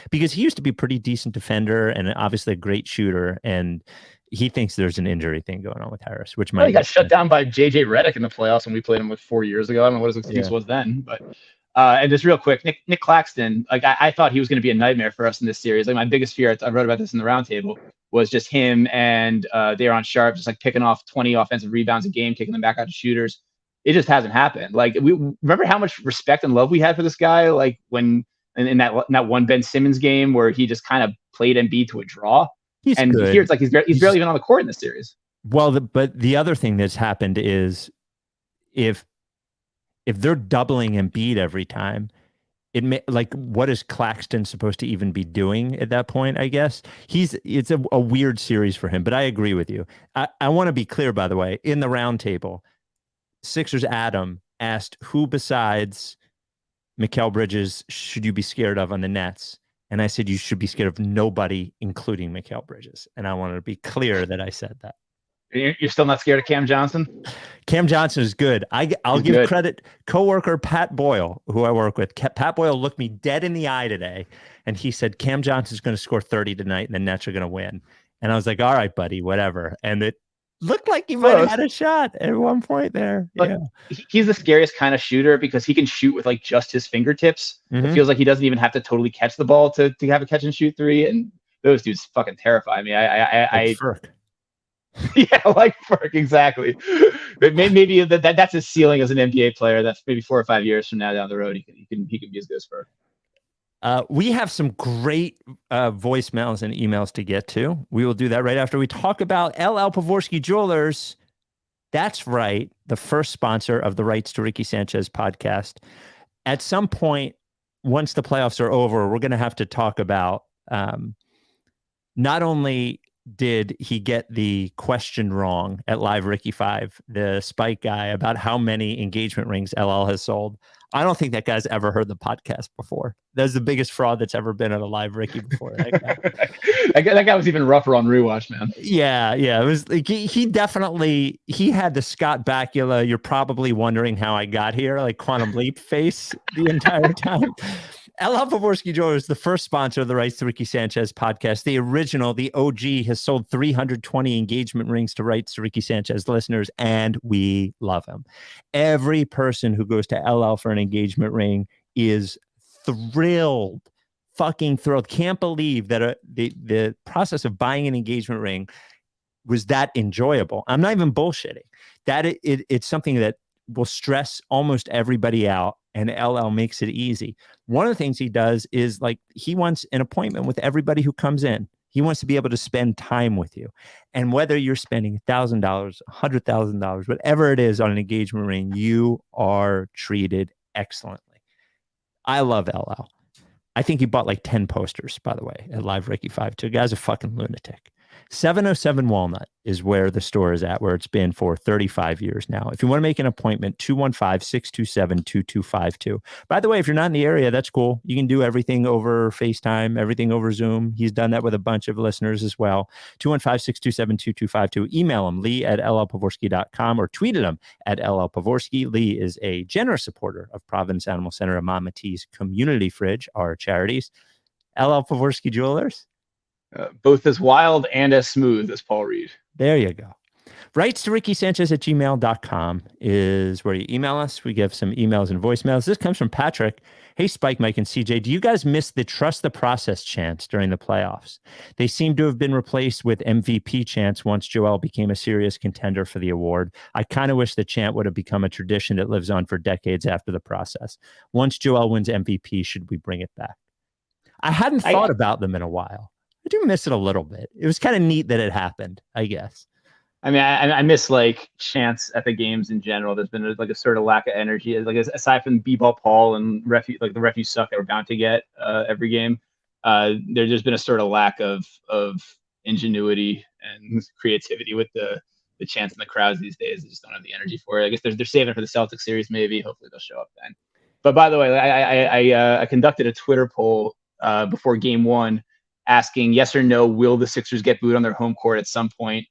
because he used to be a pretty decent defender and obviously a great shooter, and he thinks there's an injury thing going on with Harris, which might. He got shut down by JJ Redick in the playoffs when we played him with 4 years ago. I don't know what his excuse was then, but and just real quick, Nick Claxton, like I thought he was going to be a nightmare for us in this series. Like my biggest fear, I wrote about this in the roundtable, was just him and Daron Sharp just like picking off 20 offensive rebounds a game, kicking them back out to shooters. it just hasn't happened. Like, we remember how much respect and love we had for this guy, like when in that one Ben Simmons game where he just kind of played Embiid to a draw. He's and good. here it's like he's barely even on the court in this series. Well, but the other thing that's happened is if they're doubling Embiid every time, like, what is Claxton supposed to even be doing at that point? I guess it's a weird series for him. But I agree with you. I want to be clear, by the way, in the roundtable, Sixers Adam asked who besides Mikal Bridges should you be scared of on the Nets, and I said you should be scared of nobody, including Mikal Bridges. And I wanted to be clear that I said that. You're still not scared of Cam Johnson? Cam Johnson is good. I'll give credit. Coworker Pat Boyle, who I work with, Pat Boyle looked me dead in the eye today, and he said Cam Johnson's going to score 30 tonight, and the Nets are going to win. And I was like, all right, buddy, whatever. And it looked like he might have had a shot at one point there. Look, yeah, he's the scariest kind of shooter because he can shoot with like just his fingertips. Mm-hmm. It feels like he doesn't even have to totally catch the ball to have a catch and shoot three. And those dudes fucking terrify me. Yeah, like Ferk, exactly. Maybe that's his ceiling as an NBA player. That's maybe 4 or 5 years from now down the road, he can be as good as Ferk. We have some great voicemails and emails to get to. We will do that right after we talk about LL Pavorsky Jewelers. That's right, the first sponsor of the Rights to Ricky Sanchez podcast. At some point, once the playoffs are over, we're going to have to talk about not only did he get the question wrong at Live Ricky 5, the Spike guy, about how many engagement rings LL has sold. I don't think that guy's ever heard the podcast before. That's the biggest fraud that's ever been at a Live Ricky before. That guy was even rougher on rewatch, man. Yeah. It was like he definitely had the Scott Bakula, you're probably wondering how I got here, like Quantum Leap face the entire time. LL Pavorsky Jewelers, the first sponsor of the Rights to Ricky Sanchez podcast. The original, the OG, has sold 320 engagement rings to Rights to Ricky Sanchez listeners, and we love him. Every person who goes to LL for an engagement ring is thrilled, fucking thrilled. Can't believe that the process of buying an engagement ring was that enjoyable. I'm not even bullshitting. That it's something that will stress almost everybody out, and LL makes it easy. One of the things he does is, like, he wants an appointment with everybody who comes in. He wants to be able to spend time with you. And whether you're spending $1,000, $100,000, whatever it is on an engagement ring, you are treated excellently. I love LL. I think he bought like 10 posters, by the way, at Live Ricky 5 too. The guy's a fucking lunatic. 707 Walnut is where the store is at, where it's been for 35 years now. If you want to make an appointment, 215-627-2252. By the way, if you're not in the area, that's cool. You can do everything over FaceTime, everything over Zoom. He's done that with a bunch of listeners as well. 215-627-2252. Email him, lee@llpavorsky.com, or tweet at him at @llpavorsky. Lee is a generous supporter of Providence Animal Center and Mama T's Community Fridge, our charities. LL Pavorsky Jewelers. Both as wild and as smooth as Paul Reed. There you go. Rights to Ricky Sanchez at gmail.com is where you email us. We give some emails and voicemails. This comes from Patrick. Hey, Spike, Mike, and CJ, do you guys miss the trust the process chants during the playoffs? They seem to have been replaced with MVP chants once Joel became a serious contender for the award. I kind of wish the chant would have become a tradition that lives on for decades after the process. Once Joel wins MVP, should we bring it back? I hadn't thought about them in a while. I do miss it a little bit. It was kind of neat that it happened, I guess. I mean, I miss like chants at the games in general. There's been like a sort of lack of energy, like aside from BBall Paul and the ref you suck that we're bound to get every game. There's been a sort of lack of ingenuity and creativity with the chants in the crowds these days. They just don't have the energy for it. I guess they're saving it for the Celtics series, maybe. Hopefully they'll show up then. But by the way, I conducted a Twitter poll before Game 1. Asking yes or no, will the Sixers get booed on their home court at some point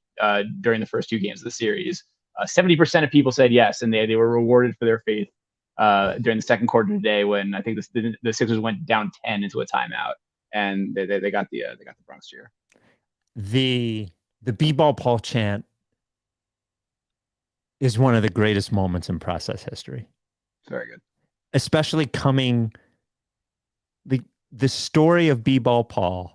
during the first 2 games of the series? 70% of people said yes, and they were rewarded for their faith during the second quarter today when I think the Sixers went down 10 into a timeout, and they got the Bronx cheer. The B-ball Paul chant is one of the greatest moments in Process history. Very good, especially coming the story of B-ball Paul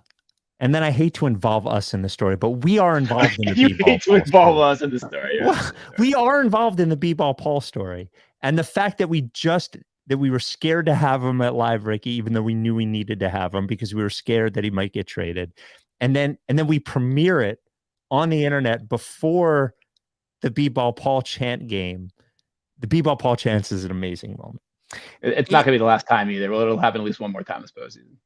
And then I hate to involve us in the story, but we are involved in the You B-ball hate to Paul involve story. us in the story. Well, we are involved in the B-ball Paul story. And the fact that we were scared to have him at Live Ricky, even though we knew we needed to have him because we were scared that he might get traded. And then we premiere it on the internet before the B-ball Paul chant game. The B-ball Paul chant is an amazing moment. It's not going to be the last time either. Well, it'll happen at least one more time this postseason.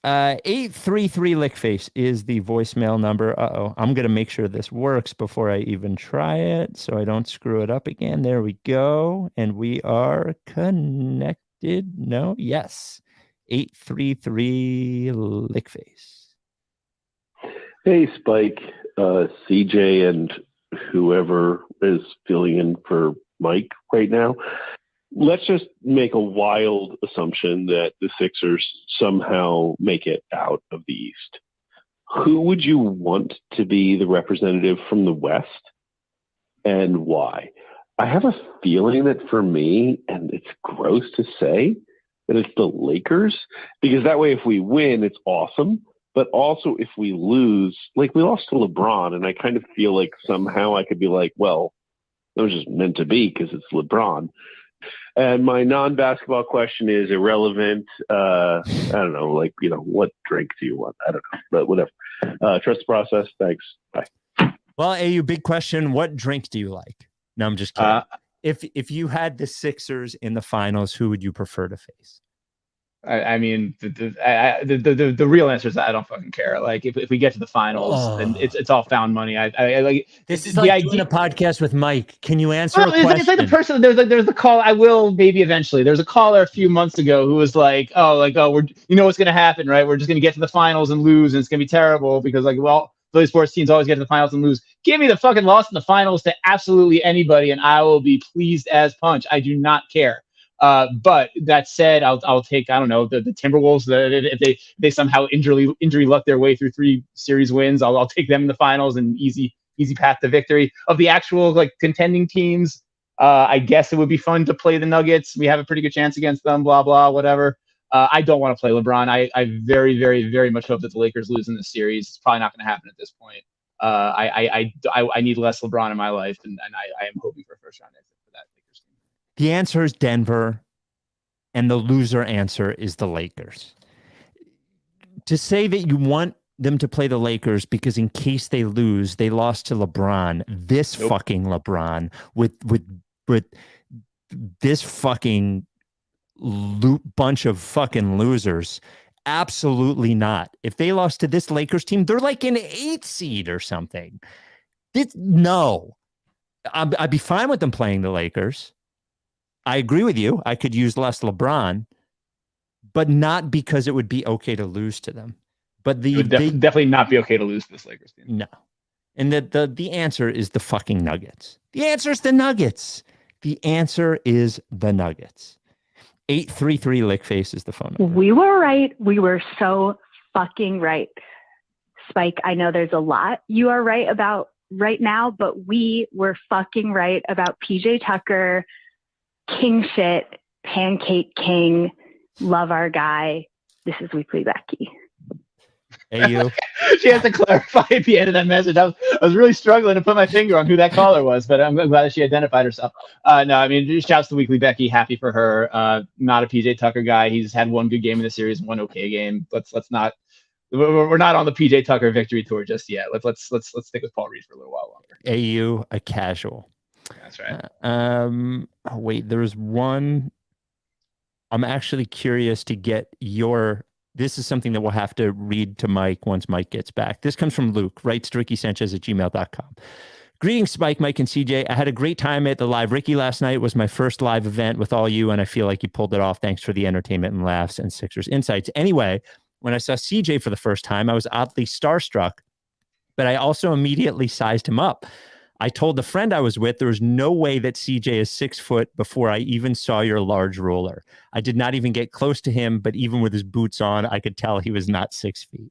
833 Lickface is the voicemail number. I'm going to make sure this works before I even try it so I don't screw it up again. There we go. And we are connected. No, yes. 833 Lickface. Hey, Spike, CJ, and whoever is filling in for Mike right now. Let's just make a wild assumption that the Sixers somehow make it out of the East. Who would you want to be the representative from the West, and why? I have a feeling that for me, and it's gross to say, that it's the Lakers, because that way if we win, it's awesome. But also if we lose, like we lost to LeBron, and I kind of feel like somehow I could be like, well, it was just meant to be because it's LeBron. And my non-basketball question is irrelevant. I don't know, like, what drink do you want? I don't know, but whatever. Trust the process. Thanks. Bye. Well, AU, big question. What drink do you like? No, I'm just kidding. If you had the Sixers in the finals, who would you prefer to face? I mean, the real answer is I don't fucking care. Like, if we get to the finals, then it's all found money. I like this is like doing a podcast with Mike. Can you answer a question? It's like the person. There's the call. I will maybe eventually. There's a caller a few months ago who was like, we're what's gonna happen, right? We're just gonna get to the finals and lose, and it's gonna be terrible because Philly sports teams always get to the finals and lose. Give me the fucking loss in the finals to absolutely anybody, and I will be pleased as punch. I do not care. But that said, I'll take, I don't know, the Timberwolves. If they somehow injury luck their way through 3 series wins, I'll take them in the finals and easy path to victory. Of the actual contending teams, I guess it would be fun to play the Nuggets. We have a pretty good chance against them. Blah blah whatever. I don't want to play LeBron. I very very very much hope that the Lakers lose in this series. It's probably not going to happen at this point. I need less LeBron in my life, and I am hoping for a first round exit for that Lakers team. The answer is Denver, and the loser answer is the Lakers. To say that you want them to play the Lakers because in case they lose, they lost to LeBron, this fucking LeBron, with this fucking bunch of fucking losers, absolutely not. If they lost to this Lakers team, they're like an 8 seed or something. No. I'd be fine with them playing the Lakers. I agree with you. I could use less LeBron, but not because it would be okay to lose to them. But it would definitely not be okay to lose to this Lakers team. No. And the answer is the fucking Nuggets. The answer is the Nuggets. The answer is the Nuggets. 833 Lickface is the phone number. We were right. We were so fucking right. Spike, I know there's a lot you are right about right now, but we were fucking right about PJ Tucker. King shit, pancake king, love our guy. This is Weekly Becky. Hey, you. She has to clarify at the end of that message. I was really struggling to put my finger on who that caller was, but I'm glad that she identified herself. No, I mean, shouts to Weekly Becky. Happy for her. Not a PJ Tucker guy. He's had one good game in the series, one okay game. Let's not. We're not on the PJ Tucker victory tour just yet. Let's stick with Paul Reed for a little while longer. AU, a casual. That's right. Wait, there's one. I'm actually curious to get your. This is something that we'll have to read to Mike once Mike gets back. This comes from Luke, writes to RickySanchez@gmail.com. Greetings, Spike, Mike, and CJ. I had a great time at the Live Ricky last night. It was my first live event with all you, and I feel like you pulled it off. Thanks for the entertainment and laughs and Sixers insights. Anyway, when I saw CJ for the first time, I was oddly starstruck, but I also immediately sized him up. I told the friend I was with there was no way that CJ is 6 foot before I even saw your large roller. I did not even get close to him, but even with his boots on, I could tell he was not 6 feet.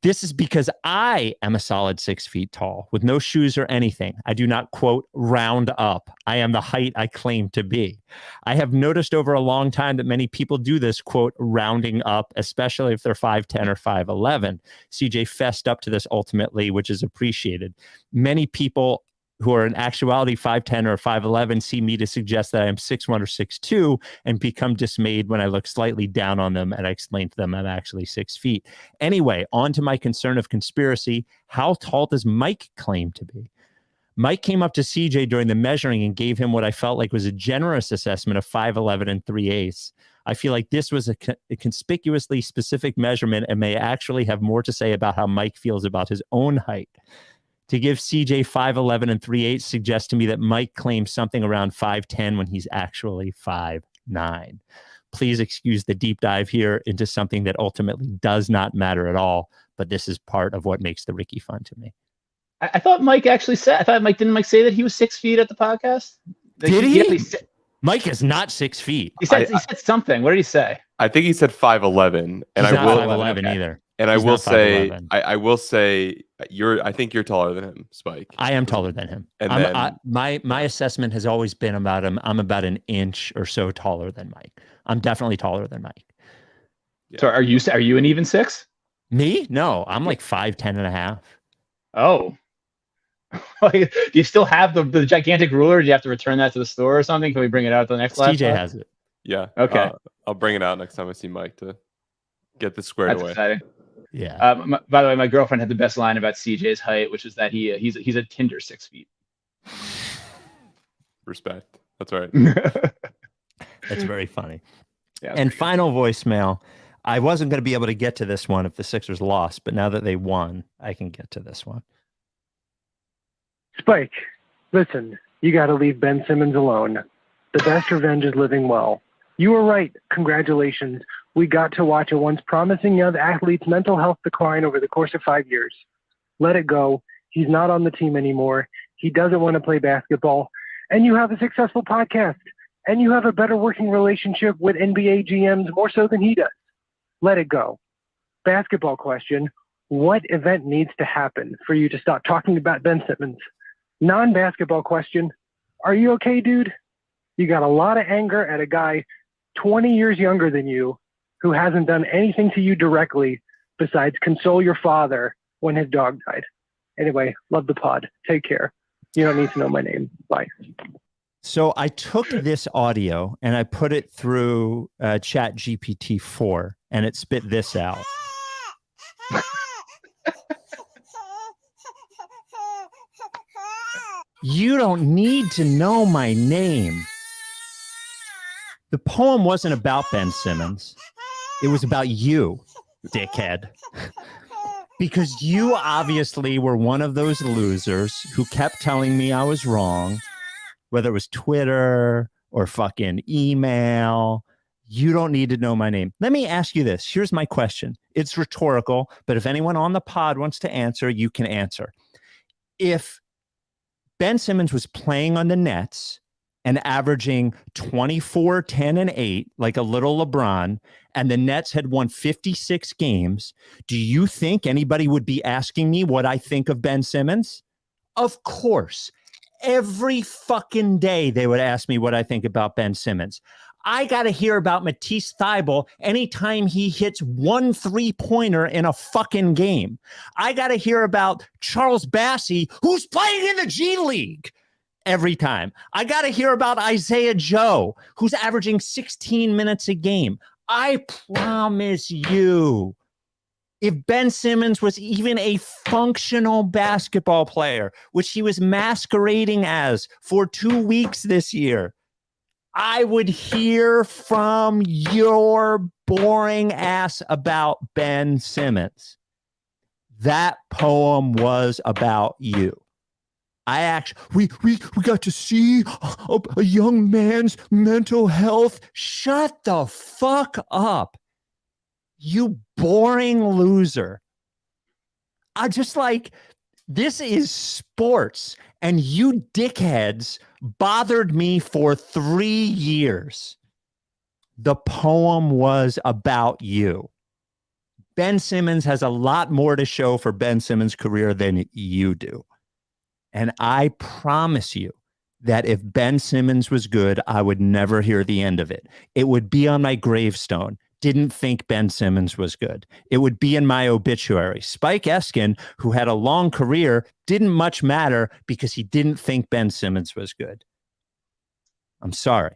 This is because I am a solid 6 feet tall with no shoes or anything. I do not, quote, round up. I am the height I claim to be. I have noticed over a long time that many people do this, quote, rounding up, especially if they're 5'10 or 5'11. CJ fessed up to this ultimately, which is appreciated. Many people who are in actuality 5'10 or 5'11 see me to suggest that I am 6'1 or 6'2 and become dismayed when I look slightly down on them and I explain to them I'm actually 6 feet. Anyway, on to my concern of conspiracy. How tall does Mike claim to be? Mike came up to CJ during the measuring and gave him what I felt like was a generous assessment of 5'11 and 3/8. I feel like this was a conspicuously specific measurement and may actually have more to say about how Mike feels about his own height. To give CJ 5'11 and 3/8 suggests to me that Mike claims something around 5'10 when he's actually 5'9. Please excuse the deep dive here into something that ultimately does not matter at all, but this is part of what makes the Ricky fun to me. I thought Mike actually said. Didn't Mike say that he was 6 feet at the podcast? Did he? Mike is not 6 feet. He said something. What did he say? I think he said 5'11, and He's I not will 5'11 either. And He's I will not say, 5'11. I will say, I think you're taller than him, Spike. I am taller than him. And my assessment has always been about him. I'm about an inch or so taller than Mike. I'm definitely taller than Mike. Yeah. So are you an even 6? Me? No, I'm like 5'10 and a half. Oh. Do you still have the gigantic ruler? Do you have to return that to the store or something? Can we bring it out to the next CJ has it. Yeah. Okay. I'll bring it out next time I see Mike to get this squared That's away. exciting. Yeah. By the way, my girlfriend had the best line about CJ's height, which is that he's a Tinder 6 feet. Respect. That's right. That's very funny. Yeah, and final voicemail. I wasn't going to be able to get to this one if the Sixers lost, but now that they won, I can get to this one. Spike, listen, you got to leave Ben Simmons alone. The best revenge is living well. You were right. Congratulations. We got to watch a once promising young athlete's mental health decline over the course of 5 years. Let it go. He's not on the team anymore. He doesn't want to play basketball. And you have a successful podcast. And you have a better working relationship with NBA GMs more so than he does. Let it go. Basketball question. What event needs to happen for you to stop talking about Ben Simmons? Non-basketball question. Are you okay, dude? You got a lot of anger at a guy 20 years younger than you who hasn't done anything to you directly besides console your father when his dog died. Anyway, love the pod. Take care. You don't need to know my name. Bye. So I took this audio and I put it through Chat GPT-4 and it spit this out. You don't need to know my name. The poem wasn't about Ben Simmons. It was about you, dickhead. Because you obviously were one of those losers who kept telling me I was wrong, whether it was Twitter or fucking email. You don't need to know my name. Let me ask you this. Here's my question. It's rhetorical, but if anyone on the pod wants to answer, you can answer. If Ben Simmons was playing on the Nets and averaging 24, 10, and 8, like a little LeBron, and the Nets had won 56 games, do you think anybody would be asking me what I think of Ben Simmons? Of course. Every fucking day they would ask me what I think about Ben Simmons. I got to hear about Matisse Thybulle anytime he hits 1 3-pointer in a fucking game. I got to hear about Charles Bassey, who's playing in the G League every time. I got to hear about Isaiah Joe, who's averaging 16 minutes a game. I promise you, if Ben Simmons was even a functional basketball player, which he was masquerading as for 2 weeks this year, I would hear from your boring ass about Ben Simmons. That poem was about you. We got to see a young man's mental health. Shut the fuck up. You boring loser. I just like, this is sports, and you dickheads bothered me for 3 years. The poem was about you. Ben Simmons has a lot more to show for Ben Simmons' career than you do. And I promise you that if Ben Simmons was good, I would never hear the end of it. It would be on my gravestone. Didn't think Ben Simmons was good. It would be in my obituary. Spike Eskin, who had a long career, didn't much matter because he didn't think Ben Simmons was good. I'm sorry.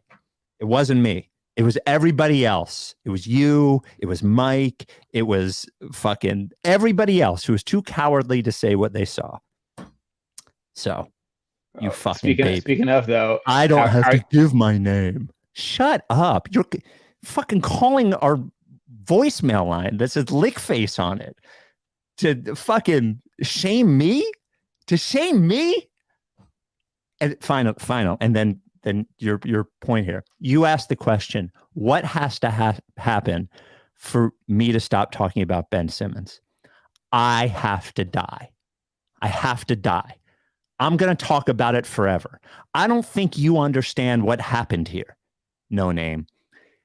It wasn't me. It was everybody else. It was you. It was Mike. It was fucking everybody else who was too cowardly to say what they saw. So, you fucking baby. Speaking of, though, I don't have to give my name. Shut up. You're fucking calling our voicemail line that says lick face on it to fucking shame me? To shame me? And final. And then your point here. You asked the question, what has to happen for me to stop talking about Ben Simmons? I have to die. I have to die. I'm going to talk about it forever. I don't think you understand what happened here. No name.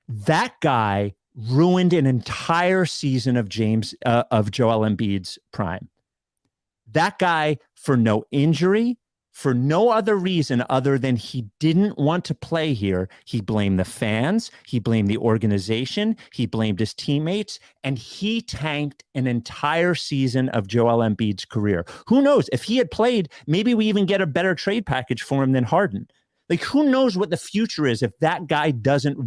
That guy ruined an entire season of Joel Embiid's prime. That guy, for no injury, for no other reason other than he didn't want to play here, he blamed the fans, he blamed the organization, he blamed his teammates, and he tanked an entire season of Joel Embiid's career. Who knows? If he had played, maybe we even get a better trade package for him than Harden. Like, who knows what the future is if that guy doesn't...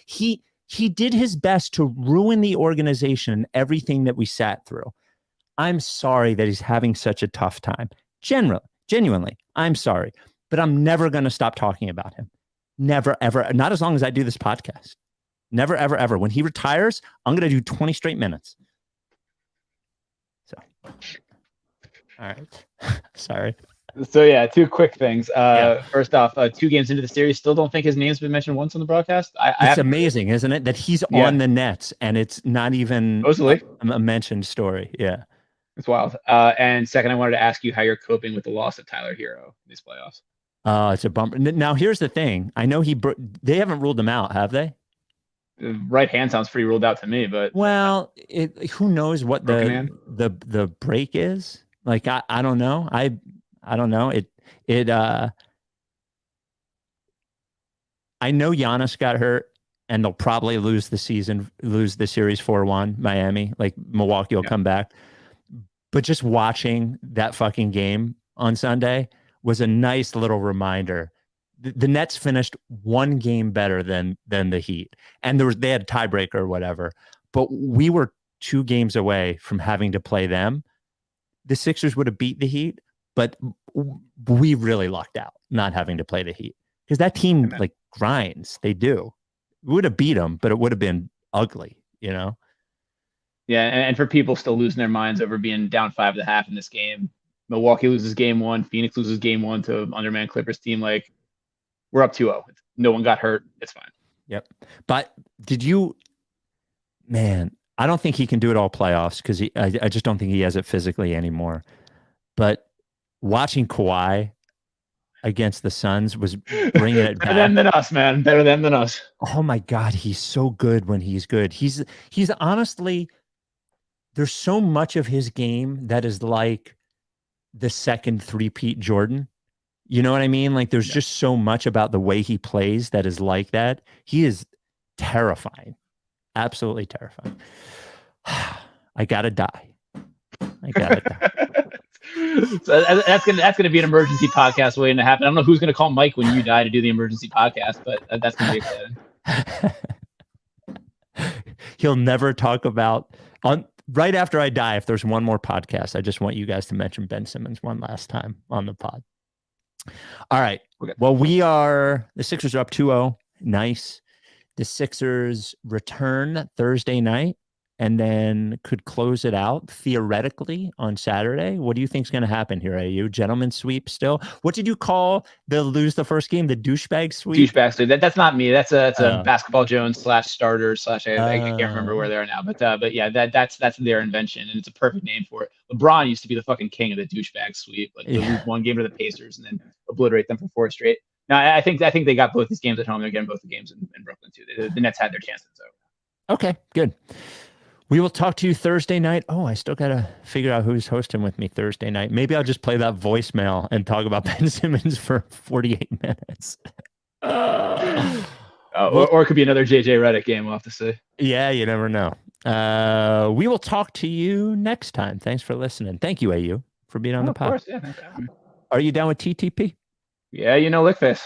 He did his best to ruin the organization and everything that we sat through. I'm sorry that he's having such a tough time. Genuinely, I'm sorry, but I'm never going to stop talking about him. Never, ever. Not as long as I do this podcast. Never, ever, ever. When he retires, I'm going to do 20 straight minutes. So, all right. Sorry. So, yeah, two quick things. First off, 2 games into the series, still don't think his name's been mentioned once on the broadcast. It's amazing, isn't it? That he's on the Nets and it's not even a mentioned story. Yeah. It's wild. And second, I wanted to ask you how you're coping with the loss of Tyler Hero in these playoffs. It's a bummer. Now, here's the thing. I know they haven't ruled him out, have they? The right hand sounds pretty ruled out to me, but well, who knows what the break is? Like, I don't know. I don't know. I know Giannis got hurt and they'll probably lose the series 4-1, Miami. Like, Milwaukee will come back. But just watching that fucking game on Sunday was a nice little reminder. The Nets finished 1 game better than the Heat. And they had a tiebreaker or whatever. But we were 2 games away from having to play them. The Sixers would have beat the Heat, but we really lucked out not having to play the Heat. Because that team grinds. They do. We would have beat them, but it would have been ugly, you know? Yeah, and for people still losing their minds over being down 5.5 in this game, Milwaukee loses game 1, Phoenix loses game 1 to undermanned Clippers team. Like, we're up 2-0. No one got hurt. It's fine. Yep. But I don't think he can do it all playoffs because I just don't think he has it physically anymore. But watching Kawhi against the Suns was bringing it back. Better them than us, man. Better them than us. Oh my God, he's so good when he's good. He's honestly... There's so much of his game that is like the second three-peat Jordan. You know what I mean? Like, there's just so much about the way he plays that is like that. He is terrifying. Absolutely terrifying. I gotta die. So that's gonna be an emergency podcast waiting to happen. I don't know who's gonna call Mike when you die to do the emergency podcast, but that's gonna be exciting. He'll never talk about right after I die, if there's one more podcast, I just want you guys to mention Ben Simmons one last time on the pod. All right. Okay. Well, the Sixers are up 2-0. Nice. The Sixers return Thursday night and then could close it out theoretically on Saturday. What do you think is going to happen here, AU? Gentleman sweep still? What did you call lose the first game? The douchebag sweep? Douchebag sweep. That's not me. That's a Basketball Jones /starter / I can't remember where they are now. But yeah, that's their invention, and it's a perfect name for it. LeBron used to be the fucking king of the douchebag sweep. Like, they lose 1 game to the Pacers and then obliterate them for 4 straight. Now, I think they got both these games at home. They're getting both the games in Brooklyn too. The Nets had their chances. So. Okay, good. We will talk to you Thursday night. Oh, I still got to figure out who's hosting with me Thursday night. Maybe I'll just play that voicemail and talk about Ben Simmons for 48 minutes. Or it could be another JJ Redick game, we'll have to see. Yeah, you never know. We will talk to you next time. Thanks for listening. Thank you, AU, for being on the pod. Of course, yeah. Are you down with TTP? Yeah, Lickface.